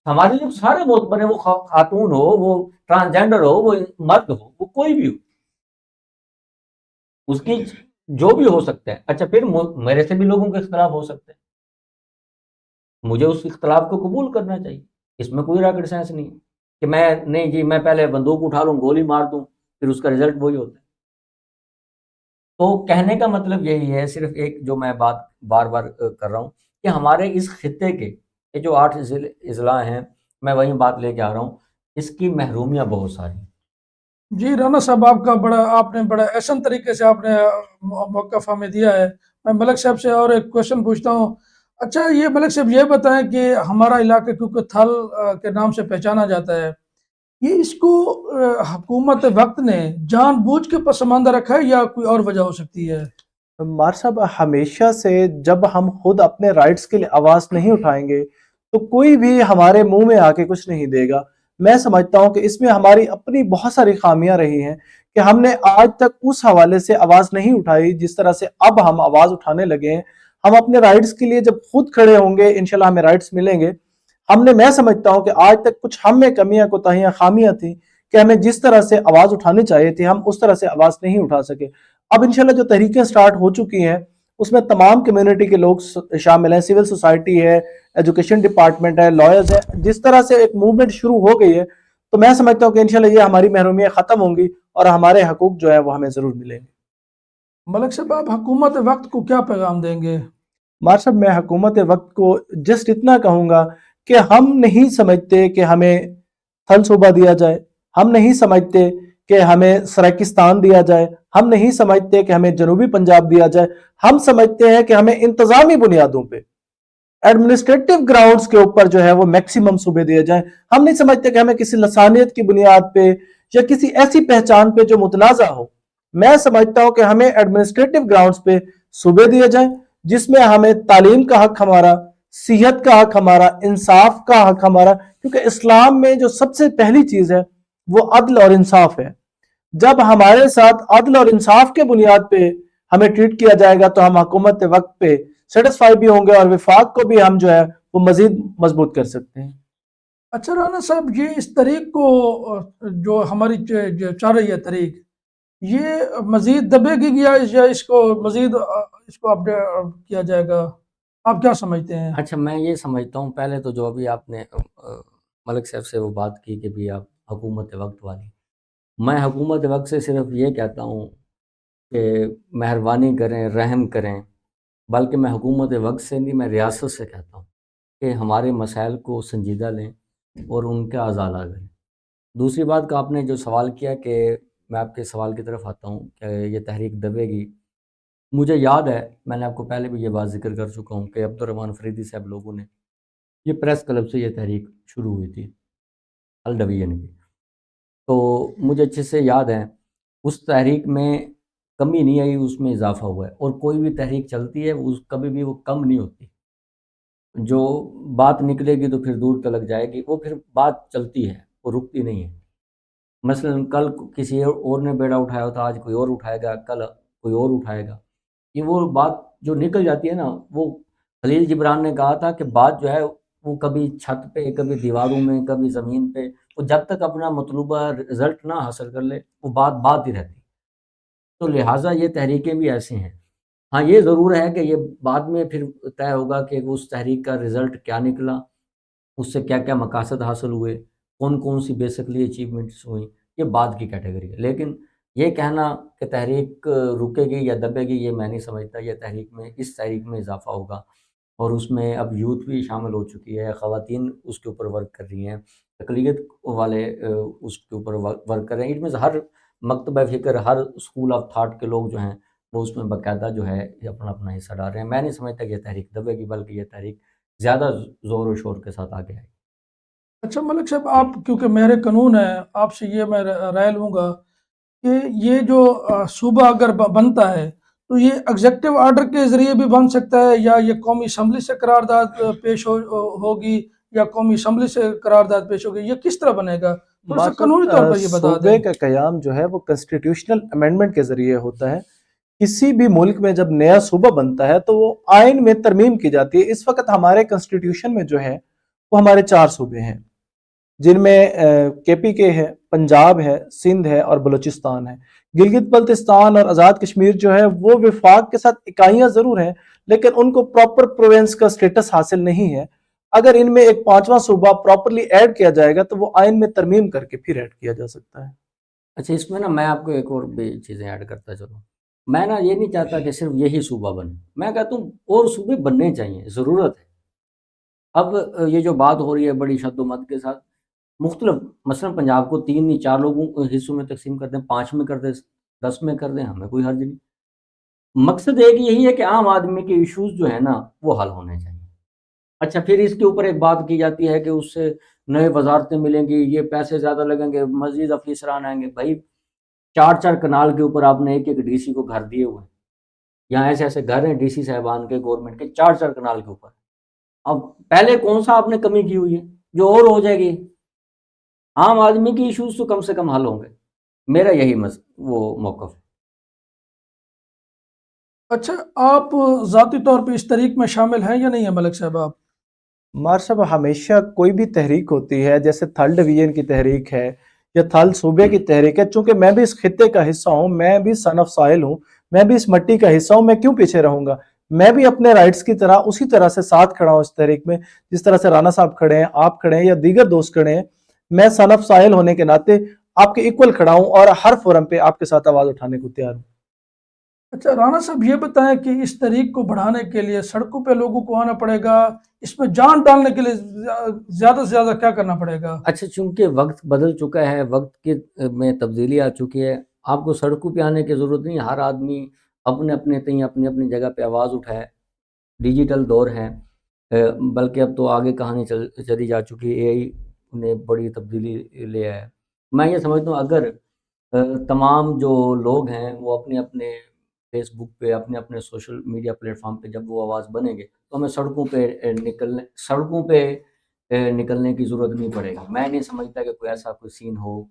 ہمارے لیے سارے معتبر ہیں، وہ خاتون ہو، وہ ٹرانسجینڈر ہو، وہ مرد ہو، وہ کوئی بھی ہو، اس کی جو بھی ہو سکتا ہے۔ اچھا پھر میرے سے بھی لوگوں کے اختلاف ہو سکتے ہیں، مجھے اس اختلاف کو قبول کرنا چاہیے، اس میں کوئی راکٹ سائنس نہیں ہے کہ میں نہیں جی میں پہلے بندوق اٹھا لوں، گولی مار دوں، پھر اس کا رزلٹ وہی ہوتا ہے۔ تو کہنے کا مطلب یہی ہے، صرف ایک جو میں بات بار بار کر رہا ہوں کہ ہمارے اس خطے کے یہ جو 8 اضلاع ہیں، میں وہی بات لے کے آ رہا ہوں، اس کی محرومیاں بہت ساری ہیں۔ جی رانا صاحب، آپ نے بڑا احسن طریقے سے آپ نے موقف ہمیں دیا ہے۔ میں ملک صاحب سے اور ایک کوشچن پوچھتا ہوں۔ اچھا یہ ملک صاحب یہ بتائیں کہ ہمارا علاقہ کیونکہ تھل کے نام سے پہچانا جاتا ہے، یہ اس کو حکومت وقت نے جان بوجھ کے پسماندہ رکھا ہے یا کوئی اور وجہ ہو سکتی ہے؟ مار صاحب ہمیشہ سے جب ہم خود اپنے رائٹس کے لیے آواز نہیں اٹھائیں گے تو کوئی بھی ہمارے منہ میں آ کے کچھ نہیں دے گا۔ میں سمجھتا ہوں کہ اس میں ہماری اپنی بہت ساری خامیاں رہی ہیں کہ ہم نے آج تک اس حوالے سے آواز نہیں اٹھائی جس طرح سے اب ہم آواز اٹھانے لگے ہیں۔ ہم اپنے رائٹس کے لیے جب خود کھڑے ہوں گے انشاءاللہ ہمیں رائٹس ملیں گے۔ میں سمجھتا ہوں کہ آج تک کچھ ہم میں کمیاں کوتاہیاں خامیاں تھیں کہ ہمیں جس طرح سے آواز اٹھانی چاہیے تھی ہم اس طرح سے آواز نہیں اٹھا سکے۔ اب انشاءاللہ جو تحریکیں سٹارٹ ہو چکی ہیں اس میں تمام کمیونٹی کے لوگ شامل ہیں، سول سوسائٹی ہے، ایجوکیشن ڈپارٹمنٹ ہے، لائرز ہے۔ جس طرح سے ایک موومنٹ شروع ہو گئی ہے تو میں سمجھتا ہوں کہ انشاءاللہ یہ ہماری محرومیاں ختم ہوں گی اور ہمارے حقوق جو ہے وہ ہمیں ضرور ملیں گے۔ ملک صاحب آپ حکومت وقت کو کیا پیغام دیں گے؟ مار صاحب میں حکومت وقت کو جسٹ اتنا کہوں گا کہ ہم نہیں سمجھتے کہ ہمیں تھل صوبہ دیا جائے، ہم نہیں سمجھتے کہ ہمیں سرائکستان دیا جائے، ہم نہیں سمجھتے کہ ہمیں جنوبی پنجاب دیا جائے، ہم سمجھتے ہیں کہ ہمیں انتظامی بنیادوں پہ ایڈمنسٹریٹو گراؤنڈز کے اوپر جو ہے وہ میکسیمم صوبے دیے جائیں۔ ہم نہیں سمجھتے کہ ہمیں کسی لسانیت کی بنیاد پہ یا کسی ایسی پہچان پہ جو متنازع ہو۔ میں سمجھتا ہوں کہ ہمیں ایڈمنسٹریٹو گراؤنڈز پہ صوبے دیے جائیں جس میں ہمیں تعلیم کا حق ہمارا، صحت کا حق ہمارا، انصاف کا حق ہمارا، کیونکہ اسلام میں جو سب سے پہلی چیز ہے وہ عدل اور انصاف ہے۔ جب ہمارے ساتھ عدل اور انصاف کے بنیاد پہ ہمیں ٹریٹ کیا جائے گا تو ہم حکومت وقت پہ سیٹسفائی بھی ہوں گے اور وفاق کو بھی ہم جو ہے وہ مزید مضبوط کر سکتے ہیں۔ اچھا رانا صاحب، یہ اس طریق کو جو ہماری جو چل رہی ہے طریق، یہ مزید دبے گی یا اس کو مزید اس کو اپڈیٹ کیا جائے گا؟ آپ کیا سمجھتے ہیں؟ اچھا میں یہ سمجھتا ہوں، پہلے تو جو ابھی آپ نے ملک صاحب سے وہ بات کی کہ بھی آپ حکومت وقت والی، میں حکومت وقت سے صرف یہ کہتا ہوں کہ مہربانی کریں، رحم کریں، بلکہ میں حکومت وقت سے نہیں، میں ریاست سے کہتا ہوں کہ ہمارے مسائل کو سنجیدہ لیں اور ان کا ازالہ کریں۔ دوسری بات کا آپ نے جو سوال کیا کہ میں آپ کے سوال کی طرف آتا ہوں کہ یہ تحریک دبے گی، مجھے یاد ہے میں نے آپ کو پہلے بھی یہ بات ذکر کر چکا ہوں کہ عبدالرحمن فریدی صاحب لوگوں نے یہ پریس کلب سے یہ تحریک شروع ہوئی تھی الڈویژن کی، تو مجھے اچھے سے یاد ہے اس تحریک میں کمی نہیں آئی، اس میں اضافہ ہوا ہے، اور کوئی بھی تحریک چلتی ہے کبھی بھی وہ کم نہیں ہوتی۔ جو بات نکلے گی تو پھر دور تلک جائے گی، وہ پھر بات چلتی ہے، وہ رکتی نہیں ہے۔ مثلا کل کسی اور نے بیڑا اٹھایا ہوتا، آج کوئی اور اٹھائے گا، کل کوئی اور اٹھائے گا، یہ وہ بات جو نکل جاتی ہے نا، وہ خلیل جبران نے کہا تھا کہ بات جو ہے وہ کبھی چھت پہ، کبھی دیواروں میں، کبھی زمین پہ، وہ جب تک اپنا مطلوبہ رزلٹ نہ حاصل کر لے وہ بات ہی رہتی۔ تو لہٰذا یہ تحریکیں بھی ایسے ہیں۔ ہاں یہ ضرور ہے کہ یہ بعد میں پھر طے ہوگا کہ اس تحریک کا رزلٹ کیا نکلا، اس سے کیا کیا مقاصد حاصل ہوئے، کون کون سی بیسکلی اچیومنٹس ہوئیں، یہ بعد کی کیٹیگری ہے۔ لیکن یہ کہنا کہ تحریک رکے گی یا دبے گی یہ میں نہیں سمجھتا۔ یہ اس تحریک میں اضافہ ہوگا، اور اس میں اب یوتھ بھی شامل ہو چکی ہے، خواتین اس کے اوپر ورک کر رہی ہیں، اقلیت والے اس کے اوپر ورک کر رہے ہیں۔ اس میں ہر مکتبہ فکر، ہر اسکول آف تھاٹ کے لوگ جو ہیں وہ اس میں باقاعدہ جو ہے اپنا اپنا حصہ ڈال رہے ہیں۔ میں نہیں سمجھتا کہ یہ تحریک دبے گی، بلکہ یہ تحریک زیادہ زور و شور کے ساتھ آگے آئے گی۔ اچھا ملک صاحب، آپ کیونکہ میرے قانون ہے، آپ سے یہ میں رائے لوں گا کہ یہ جو صوبہ اگر بنتا ہے تو یہ ایگزیکٹو آرڈر کے ذریعے بھی بن سکتا ہے، یا یہ قومی اسمبلی سے قرارداد پیش ہوگی، یا قومی اسمبلی سے قرارداد پیش ہوگی، یہ کس طرح بنے گا؟ تھوڑا سا قانونی طور پر یہ بتا دیں۔ صوبے کا قیام جو ہے وہ کنسٹیٹیوشنل امینڈمنٹ کے ذریعے ہوتا ہے۔ کسی بھی ملک میں جب نیا صوبہ بنتا ہے تو وہ آئین میں ترمیم کی جاتی ہے۔ اس وقت ہمارے کنسٹیٹیوشن میں جو ہے وہ ہمارے 4 صوبے ہیں، جن میں کے پی کے ہے، پنجاب ہے، سندھ ہے اور بلوچستان ہے۔ گلگت بلتستان اور آزاد کشمیر جو ہے وہ وفاق کے ساتھ اکائیاں ضرور ہیں، لیکن ان کو پراپر پروونس کا سٹیٹس حاصل نہیں ہے۔ اگر ان میں ایک 5واں صوبہ پراپرلی ایڈ کیا جائے گا تو وہ آئین میں ترمیم کر کے پھر ایڈ کیا جا سکتا ہے۔ اچھا اس میں نا میں آپ کو ایک اور بھی چیزیں ایڈ کرتا چلوں۔ میں نا یہ نہیں چاہتا کہ صرف یہی صوبہ بنے، میں کہتا ہوں اور صوبے بننے چاہیے، ضرورت ہے۔ اب یہ جو بات ہو رہی ہے بڑی شد و مت کے ساتھ، مختلف مثلا پنجاب کو 3 نہیں 4 لوگوں حصوں میں تقسیم کر دیں، 5 میں کر دیں، 10 میں کر دیں، ہمیں کوئی حرج نہیں۔ مقصد ایک یہی ہے کہ عام آدمی کے ایشوز جو ہیں نا وہ حل ہونے چاہیے۔ اچھا پھر اس کے اوپر ایک بات کی جاتی ہے کہ اس سے نئے وزارتیں ملیں گی، یہ پیسے زیادہ لگیں گے، مزید افسران آئیں گے۔ بھائی 4 کنال کے اوپر آپ نے ایک ڈی سی کو گھر دیے ہوئے ہیں، یہاں ایسے ایسے گھر ہیں ڈی سی صاحبان کے، گورنمنٹ کے 4 کنال کے اوپر۔ اب پہلے کون سا آپ نے کمی کی ہوئی ہے جو اور ہو جائے گی؟ عام آدمی کی ایشوز تو کم سے کم حل ہوں گے، میرا یہی وہ موقف ہے۔ اچھا آپ ذاتی طور پہ اس تحریک میں شامل ہیں یا نہیں ہیں ملک صاحب آپ؟ مار صاحب ہمیشہ کوئی بھی تحریک ہوتی ہے، جیسے تھل ڈویژن کی تحریک ہے یا تھل صوبے کی تحریک ہے، چونکہ میں بھی اس خطے کا حصہ ہوں، میں بھی سن آف سائل ہوں، میں بھی اس مٹی کا حصہ ہوں، میں کیوں پیچھے رہوں گا؟ میں بھی اپنے رائٹس کی طرح اسی طرح سے ساتھ کھڑا ہوں اس تحریک میں، جس طرح سے رانا صاحب کھڑے ہیں، آپ کھڑے ہیں یا دیگر دوست کھڑے ہیں۔ میں سن آف سائل ہونے کے ناطے آپ کے ایکول کھڑا ہوں اور ہر فورم پہ آپ کے ساتھ آواز اٹھانے کو تیار ہوں۔ اچھا رانا صاحب یہ بتائیں کہ اس تحریک کو بڑھانے کے لیے سڑکوں پہ لوگوں کو آنا پڑے گا، اس میں جان ڈالنے کے لیے زیادہ سے زیادہ کیا کرنا پڑے گا؟ اچھا چونکہ وقت بدل چکا ہے، وقت کے میں تبدیلی آ چکی ہے، آپ کو سڑکوں پہ آنے کی ضرورت نہیں، ہر آدمی اپنے اپنے تئیں اپنی اپنی جگہ پہ آواز اٹھائے۔ ڈیجیٹل دور ہے، بلکہ اب تو آگے کہانی چلی جا چکی ہے، اے آئی نے بڑی تبدیلی لے ہے۔ میں یہ سمجھتا ہوں اگر تمام جو لوگ ہیں وہ اپنے اپنے فیس بک پہ، اپنے اپنے سوشل میڈیا پلیٹ فارم پہ جب وہ آواز بنیں گے تو ہمیں سڑکوں پہ نکلنے کی ضرورت نہیں پڑے گی۔ میں نہیں سمجھتا کہ کوئی ایسا کوئی سین ہو۔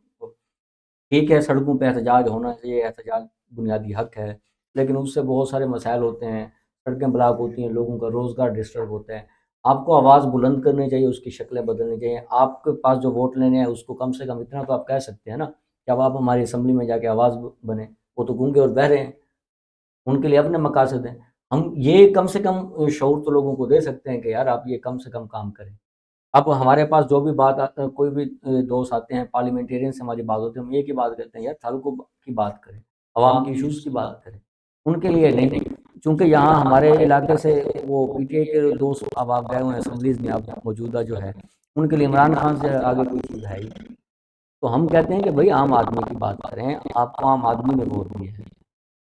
ٹھیک ہے سڑکوں پہ احتجاج ہونا چاہیے، احتجاج بنیادی حق ہے، لیکن اس سے بہت سارے مسائل ہوتے ہیں، سڑکیں بلاک ہوتی ہیں، لوگوں کا روزگار ڈسٹرب ہوتا ہے۔ آپ کو آواز بلند کرنی چاہیے، اس کی شکلیں بدلنی چاہیے۔ آپ کے پاس جو ووٹ لینے ہیں اس کو کم سے کم اتنا تو آپ کہہ سکتے ہیں نا کہ اب آپ ہماری اسمبلی میں جا کے آواز بنے۔ وہ تو گونگے اور بہرے ہیں، ان کے لیے اپنے مقاصد ہیں۔ ہم یہ کم سے کم شعور تو لوگوں کو دے سکتے ہیں کہ یار آپ یہ کم سے کم کام کریں۔ اب ہمارے پاس جو بھی کوئی بھی دوست آتے ہیں، پارلیمنٹیرین سے ہماری بات ہوتی ہے، ہم ایک ہی بات کرتے ہیں یار تھلکو کی بات کریں، عوام کی ایشوز کی بات کریں، ان کے لیے نہیں۔ چونکہ یہاں ہمارے علاقے سے وہ پی ٹی آئی کے دوست اب آپ گئے ہوئے ہیں اسمبلیز میں، اب موجودہ جو ہے ان کے لیے عمران خان سے آگے کوئی چیز ہے ہی۔ تو ہم کہتے ہیں کہ بھائی عام آدمی کی بات کریں، آپ کو عام آدمی نے ووٹ دیے ہیں،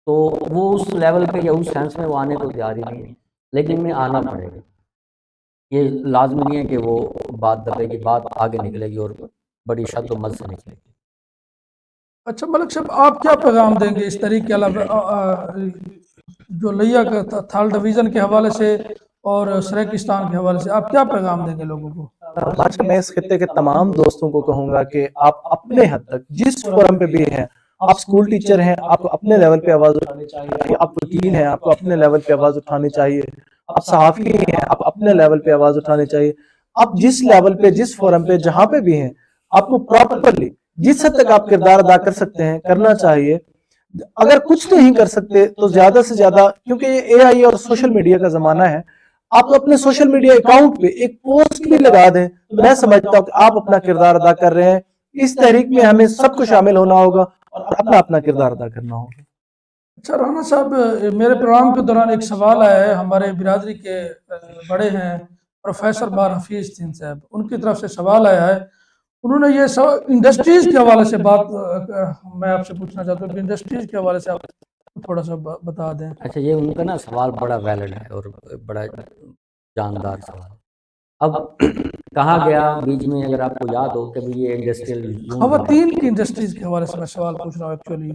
تو وہ اس لیول پہ یا اس سینس میں وہ آنے کو تیار ہی نہیں ہے، لیکن انہیں آنا پڑے گا۔ یہ لازمی نہیں ہے کہ وہ بات دبے گی، بات آگے نکلے گی اور بڑی شد و مت سے نکلے گی۔ اچھا ملک صاحب آپ کیا پیغام دیں گے اس طریقے کے علاوہ جو لیا کا تھال ڈویژن کے حوالے سے اور سریکستان کے حوالے سے آپ کیا پیغام دیں گے لوگوں کو؟ بادشاہ میں اس خطے کے تمام دوستوں کو کہوں گا کہ آپ اپنے حد تک جس فورم پہ بھی ہیں، آپ سکول ٹیچر ہیں، آپ کو اپنے لیول پہ آواز اٹھانی چاہیے، آپ وکیل ہیں، آپ کو اپنے لیول پہ آواز اٹھانی چاہیے، آپ صحافی ہیں، آپ اپنے لیول پہ آواز اٹھانی چاہیے۔ آپ جس لیول پہ، جس فورم پہ، جہاں پہ بھی ہیں، آپ کو پراپرلی جس حد تک آپ کردار ادا کر سکتے ہیں کرنا چاہیے۔ اگر کچھ نہیں کر سکتے تو زیادہ سے زیادہ، کیونکہ یہ اے آئی اور سوشل میڈیا کا زمانہ ہے، آپ اپنے سوشل میڈیا اکاؤنٹ پہ ایک پوسٹ بھی لگا دیں، میں سمجھتا ہوں کہ آپ اپنا کردار ادا کر رہے ہیں۔ اس تحریک میں ہمیں سب کو شامل ہونا ہوگا اور اپنا اپنا کردار ادا کرنا ہوگا۔ اچھا رانا صاحب میرے پروگرام کے دوران ایک سوال آیا ہے، ہمارے برادری کے بڑے ہیں پروفیسر بار حفیظ الدین صاحب، ان کی طرف سے سوال آیا ہے۔ انہوں نے یہ انڈسٹریز کے حوالے سے بات میں آپ سے پوچھنا چاہتا ہوں کہ انڈسٹریز کے حوالے سے آپ تھوڑا سا بتا دیں۔ اچھا یہ ان کا نا سوال بڑا ویلڈ ہے اور بڑا جاندار سوال ہے۔ اب کہا گیا بیچ میں، اگر آپ کو یاد ہو کہ یہ انڈسٹریل زون بنا۔ خواتین کی انڈسٹریز کے حوالے سے میں سوال پوچھ رہا ہوں ایکچولی۔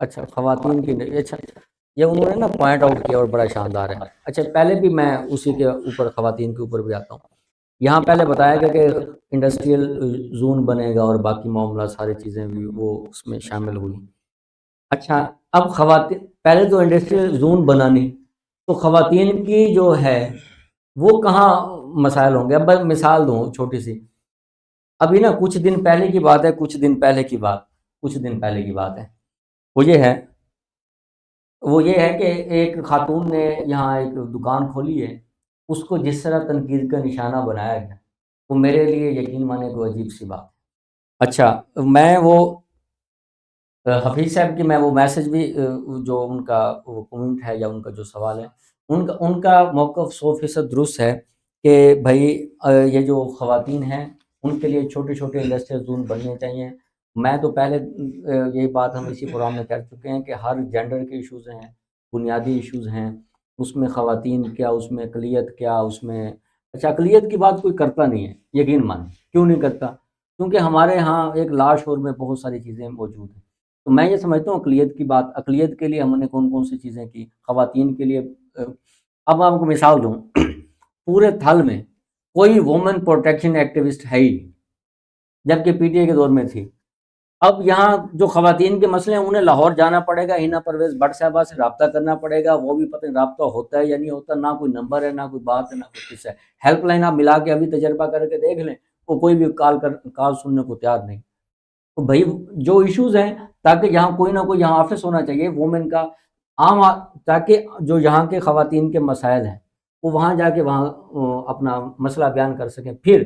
اچھا خواتین کی، اچھا یہ انہوں نے نا پوائنٹ آؤٹ کیا اور بڑا شاندار ہے۔ اچھا پہلے بھی میں اسی کے اوپر خواتین کے اوپر بھی آتا ہوں۔ یہاں پہلے بتایا گیا کہ انڈسٹریل زون بنے گا اور باقی معاملہ ساری چیزیں بھی وہ اس میں شامل ہوئی۔ اچھا اب خواتین، پہلے تو انڈسٹریل زون بنا نہیں تو خواتین کی جو ہے وہ کہاں مسائل ہوں گے۔ اب میں مثال دوں چھوٹی سی، ابھی نا کچھ دن پہلے کی بات ہے، کچھ دن پہلے کی بات ہے، وہ یہ ہے کہ ایک خاتون نے یہاں ایک دکان کھولی ہے، اس کو جس طرح تنقید کا نشانہ بنایا گیا وہ میرے لیے یقین مانے کو عجیب سی بات ہے۔ اچھا میں وہ حفیظ صاحب کی میں وہ میسج بھی جو ان کا وہ کومنٹ ہے یا ان کا جو سوال ہے ان کا موقف 100% درست ہے کہ بھائی یہ جو خواتین ہیں ان کے لیے چھوٹے چھوٹے انڈسٹریل زون بننے چاہیے. میں تو پہلے یہ بات ہم اسی پروگرام میں کر چکے ہیں کہ ہر جینڈر کے ایشوز ہیں، بنیادی ایشوز ہیں، اس میں خواتین کیا، اس میں اقلیت کیا، اس میں اچھا اقلیت کی بات کوئی کرتا نہیں ہے، یقین مانیں. کیوں نہیں کرتا؟ کیونکہ ہمارے ہاں ایک لاشعور میں بہت ساری چیزیں موجود ہیں. تو میں یہ سمجھتا ہوں اقلیت کی بات، اقلیت کے لیے ہم نے کون کون سی چیزیں کی، خواتین کے لیے اب میں آپ کو مثال دوں پورے تھل میں کوئی وومن پروٹیکشن ایکٹیوسٹ ہے ہی نہیں، جبکہ پی ٹی آئی کے دور میں تھی. اب یہاں جو خواتین کے مسئلے ہیں انہیں لاہور جانا پڑے گا، ہینا پرویز بٹ صاحبہ سے رابطہ کرنا پڑے گا، وہ بھی پتہ نہیں رابطہ ہوتا ہے یا نہیں ہوتا، نہ کوئی نمبر ہے، نہ کوئی بات ہے، نہ کوئی قصہ ہے. ہیلپ لائن آپ ملا کے ابھی تجربہ کر کے دیکھ لیں، وہ کوئی بھی کال سننے کو تیار نہیں. تو بھائی جو ایشوز ہیں، تاکہ یہاں کوئی نہ کوئی یہاں آفس ہونا چاہیے وومن کا عام تاکہ جو یہاں کے خواتین کے مسائل ہیں وہ وہاں جا کے وہاں اپنا مسئلہ بیان کر سکیں. پھر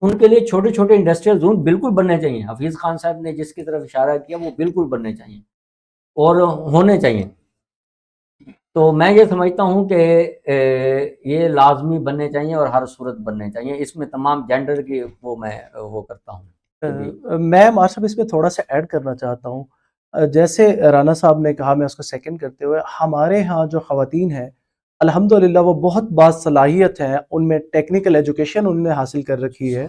ان کے لیے چھوٹے چھوٹے انڈسٹریل زون بالکل بننے چاہیے. حفیظ خان صاحب نے جس کی طرف اشارہ کیا وہ بالکل بننے چاہیے اور ہونے چاہیے. تو میں یہ سمجھتا ہوں کہ یہ لازمی بننے چاہیے اور ہر صورت بننے چاہیے. اس میں تمام جینڈر کی وہ میں وہ کرتا ہوں. میں مار صاحب اس میں تھوڑا سا ایڈ کرنا چاہتا ہوں. جیسے رانا صاحب نے کہا، میں اس کو سیکنڈ کرتے ہوئے، ہمارے ہاں جو خواتین ہیں الحمدللہ وہ بہت باصلاحیت ہیں. ان میں ٹیکنیکل ایجوکیشن انہوں نے حاصل کر رکھی ہے.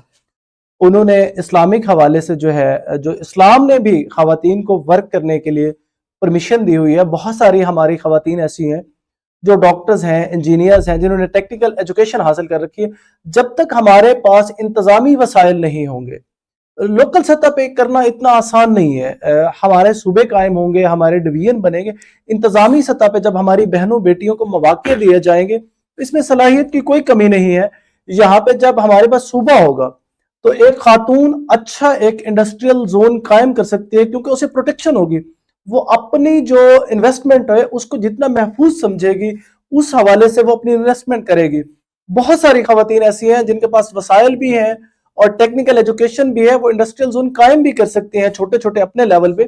انہوں نے اسلامک حوالے سے جو ہے، جو اسلام نے بھی خواتین کو ورک کرنے کے لیے پرمیشن دی ہوئی ہے. بہت ساری ہماری خواتین ایسی ہیں جو ڈاکٹرز ہیں، انجینئرز ہیں، جنہوں نے ٹیکنیکل ایجوکیشن حاصل کر رکھی ہے. جب تک ہمارے پاس انتظامی وسائل نہیں ہوں گے، لوکل سطح پہ کرنا اتنا آسان نہیں ہے. ہمارے صوبے قائم ہوں گے، ہمارے ڈویژن بنیں گے، انتظامی سطح پہ جب ہماری بہنوں بیٹیوں کو مواقع دیے جائیں گے تو اس میں صلاحیت کی کوئی کمی نہیں ہے. یہاں پہ جب ہمارے پاس صوبہ ہوگا تو ایک خاتون اچھا ایک انڈسٹریل زون قائم کر سکتی ہے، کیونکہ اسے پروٹیکشن ہوگی. وہ اپنی جو انویسٹمنٹ ہے اس کو جتنا محفوظ سمجھے گی اس حوالے سے وہ اپنی انویسٹمنٹ کرے گی. بہت ساری خواتین ایسی ہیں جن کے پاس وسائل بھی ہیں اور ٹیکنیکل ایجوکیشن بھی ہے، وہ انڈسٹریل زون قائم بھی کر سکتے ہیں چھوٹے چھوٹے اپنے لیول پہ،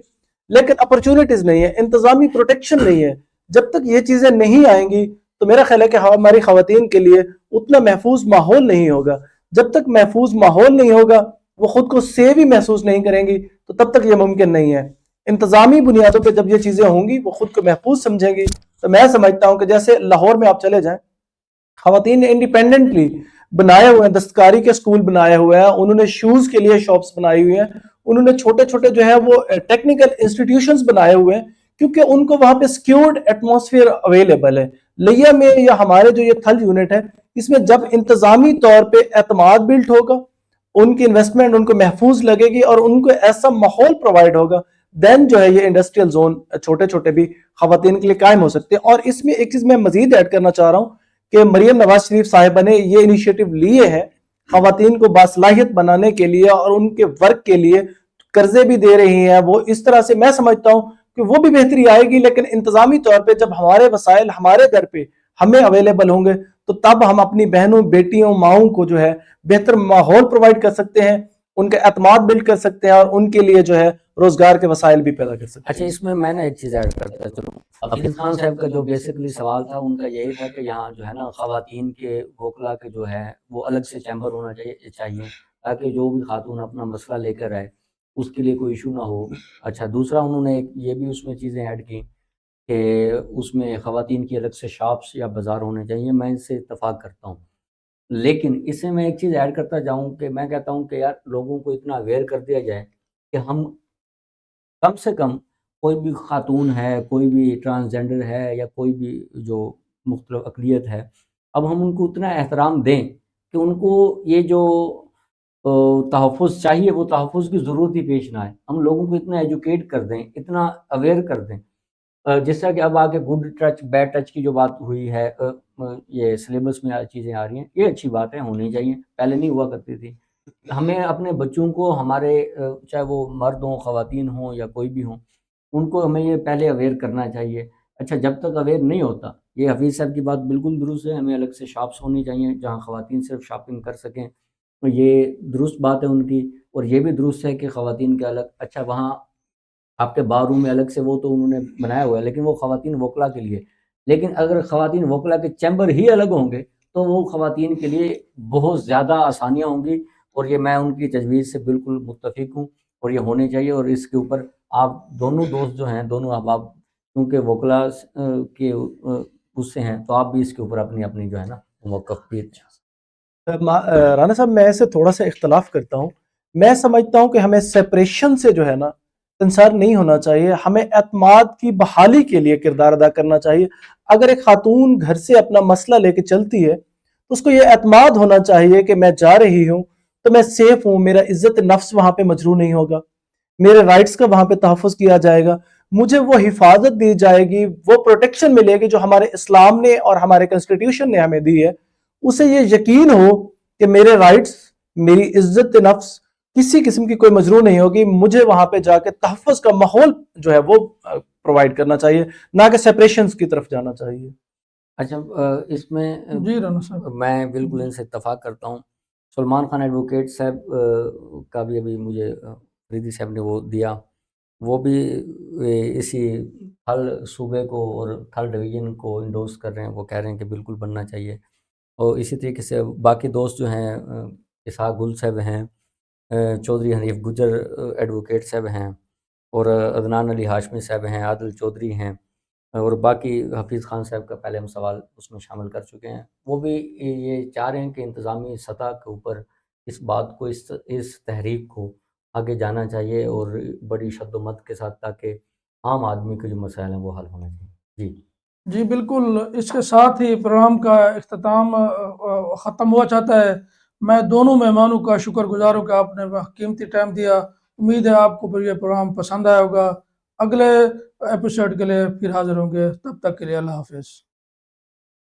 لیکن اپرچونٹیز نہیں ہے، انتظامی پروٹیکشن نہیں ہے. جب تک یہ چیزیں نہیں آئیں گی تو میرا خیال ہے کہ ہماری خواتین کے لیے اتنا محفوظ ماحول نہیں ہوگا. جب تک محفوظ ماحول نہیں ہوگا، وہ خود کو سیف ہی محسوس نہیں کریں گی، تو تب تک یہ ممکن نہیں ہے. انتظامی بنیادوں پہ جب یہ چیزیں ہوں گی، وہ خود کو محفوظ سمجھیں گی. تو میں سمجھتا ہوں کہ جیسے لاہور میں آپ چلے جائیں، خواتین نے انڈیپینڈنٹلی بنائے ہوئے ہیں، دستکاری کے سکول بنائے ہوئے ہیں، انہوں نے شوز کے لیے شاپس بنائی ہوئی ہیں، انہوں نے چھوٹے چھوٹے جو ہے وہ ٹیکنیکل انسٹیٹیوشنز بنائے ہوئے ہیں، کیونکہ ان کو وہاں پہ سیکیورڈ ایٹماسفیئر اویلیبل ہے. لیا میں یا ہمارے جو یہ تھل یونٹ ہے، اس میں جب انتظامی طور پہ اعتماد بلٹ ہوگا، ان کی انویسٹمنٹ ان کو محفوظ لگے گی اور ان کو ایسا ماحول پرووائڈ ہوگا، دین جو ہے یہ انڈسٹریل زون چھوٹے چھوٹے بھی خواتین کے لیے قائم ہو سکتے ہیں. اور اس میں ایک چیز میں مزید ایڈ کرنا چاہ رہا ہوں کہ مریم نواز شریف صاحبہ نے یہ انیشیٹو لیے ہیں خواتین کو باصلاحیت بنانے کے لیے اور ان کے ورک کے لیے قرضے بھی دے رہی ہیں. وہ اس طرح سے میں سمجھتا ہوں کہ وہ بھی بہتری آئے گی، لیکن انتظامی طور پہ جب ہمارے وسائل ہمارے در پہ ہمیں اویلیبل ہوں گے تو تب ہم اپنی بہنوں، بیٹیوں، ماؤں کو جو ہے بہتر ماحول پرووائڈ کر سکتے ہیں، ان کا اعتماد بلڈ کر سکتے ہیں اور ان کے لیے جو ہے روزگار کے وسائل بھی پیدا کر سکتے ہیں. اچھا اس میں ایک چیز ایڈ کرتا چلوں. حفیظ خان صاحب کا جو بیسکلی سوال تھا ان کا یہی تھا کہ یہاں جو ہے نا خواتین کے وکلا کے جو ہے وہ الگ سے چیمبر ہونا چاہیے تاکہ جو بھی خاتون اپنا مسئلہ لے کر آئے اس کے لیے کوئی ایشو نہ ہو. اچھا دوسرا انہوں نے یہ بھی اس میں چیزیں ایڈ کی کہ اس میں خواتین کی الگ سے شاپس یا بازار ہونے چاہیے. میں اس سے اتفاق کرتا ہوں، لیکن اس سے میں ایک چیز ایڈ کرتا جاؤں کہ میں کہتا ہوں کہ یار لوگوں کو اتنا اویئر کر دیا جائے کہ ہم کم سے کم کوئی بھی خاتون ہے، کوئی بھی ٹرانسجینڈر ہے یا کوئی بھی جو مختلف اقلیت ہے، اب ہم ان کو اتنا احترام دیں کہ ان کو یہ جو تحفظ چاہیے وہ تحفظ کی ضرورت ہی پیش نہ آئے. ہم لوگوں کو اتنا ایجوکیٹ کر دیں، اتنا اویئر کر دیں. جس طرح کہ اب آگے گڈ ٹچ بیڈ ٹچ کی جو بات ہوئی ہے، یہ سلیبس میں چیزیں آ رہی ہیں، یہ اچھی بات ہے، ہونی چاہیے، پہلے نہیں ہوا کرتی تھی. ہمیں اپنے بچوں کو ہمارے چاہے وہ مرد ہوں، خواتین ہوں یا کوئی بھی ہوں، ان کو ہمیں یہ پہلے اویئر کرنا چاہیے. اچھا جب تک اویئر نہیں ہوتا، یہ حفیظ صاحب کی بات بالکل درست ہے، ہمیں الگ سے شاپس ہونی چاہیے جہاں خواتین صرف شاپنگ کر سکیں. یہ درست بات ہے ان کی، اور یہ بھی درست ہے کہ خواتین کے الگ. اچھا وہاں آپ کے بار روم میں الگ سے وہ تو انہوں نے بنایا ہوا ہے، لیکن وہ خواتین وکلا کے لیے. لیکن اگر خواتین وکلا کے چیمبر ہی الگ ہوں گے تو وہ خواتین کے لیے بہت زیادہ آسانیاں ہوں گی، اور یہ میں ان کی تجویز سے بالکل متفق ہوں، اور یہ ہونے چاہیے. اور اس کے اوپر آپ دونوں دوست جو ہیں، دونوں احباب کیونکہ وکلا کے اس سے ہیں، تو آپ بھی اس کے اوپر اپنی اپنی جو ہے نا موقفیت. رانا صاحب میں اسے تھوڑا سا اختلاف کرتا ہوں. میں سمجھتا ہوں کہ ہمیں سیپریشن سے جو ہے نا انصار نہیں ہونا چاہیے، ہمیں اعتماد کی بحالی کے لیے کردار ادا کرنا چاہیے. اگر ایک خاتون گھر سے اپنا مسئلہ لے کے چلتی ہے تو اس کو یہ اعتماد ہونا چاہیے کہ میں جا رہی ہوں تو میں سیف ہوں، میرا عزت نفس وہاں پہ مجروح نہیں ہوگا، میرے رائٹس کا وہاں پہ تحفظ کیا جائے گا، مجھے وہ حفاظت دی جائے گی، وہ پروٹیکشن ملے گی جو ہمارے اسلام نے اور ہمارے کنسٹیٹیوشن نے ہمیں دی ہے. اسے یہ یقین ہو کہ میرے رائٹس، میری عزت نفس کسی قسم کی کوئی مجروح نہیں ہوگی. مجھے وہاں پہ جا کے تحفظ کا ماحول جو ہے وہ پرووائڈ کرنا چاہیے، نہ کہ سیپریشنز کی طرف جانا چاہیے. اچھا اس میں جی رانا صاحب. میں بالکل ان سے اتفاق کرتا ہوں. سلمان خان ایڈوکیٹ صاحب کا بھی ابھی مجھے فریدی صاحب نے وہ دیا، وہ بھی اسی تھل صوبے کو اور تھل ڈویژن کو انڈورس کر رہے ہیں. وہ کہہ رہے ہیں کہ بالکل بننا چاہیے. اور اسی طریقے سے باقی دوست جو ہیں، اسحاق گل صاحب ہیں، چودھری حنیف گجر ایڈوکیٹ صاحب ہیں، اور عدنان علی ہاشمی صاحب ہیں، عادل چودھری ہیں، اور باقی حفیظ خان صاحب کا پہلے ہم سوال اس میں شامل کر چکے ہیں. وہ بھی یہ چاہ رہے ہیں کہ انتظامی سطح کے اوپر اس بات کو، اس تحریک کو آگے جانا چاہیے، اور بڑی شد و مت کے ساتھ، تاکہ عام آدمی کے جو مسائل ہیں وہ حل ہونے چاہیے. جی جی بالکل. اس کے ساتھ ہی پروگرام کا اختتام ختم ہوا چاہتا ہے. میں دونوں مہمانوں کا شکر گزار ہوں کہ آپ نے قیمتی ٹائم دیا. امید ہے آپ کو یہ پروگرام پسند آیا ہوگا. اگلے ایپیسوڈ کے لیے پھر حاضر ہوں گے. تب تک کے لیے اللہ حافظ.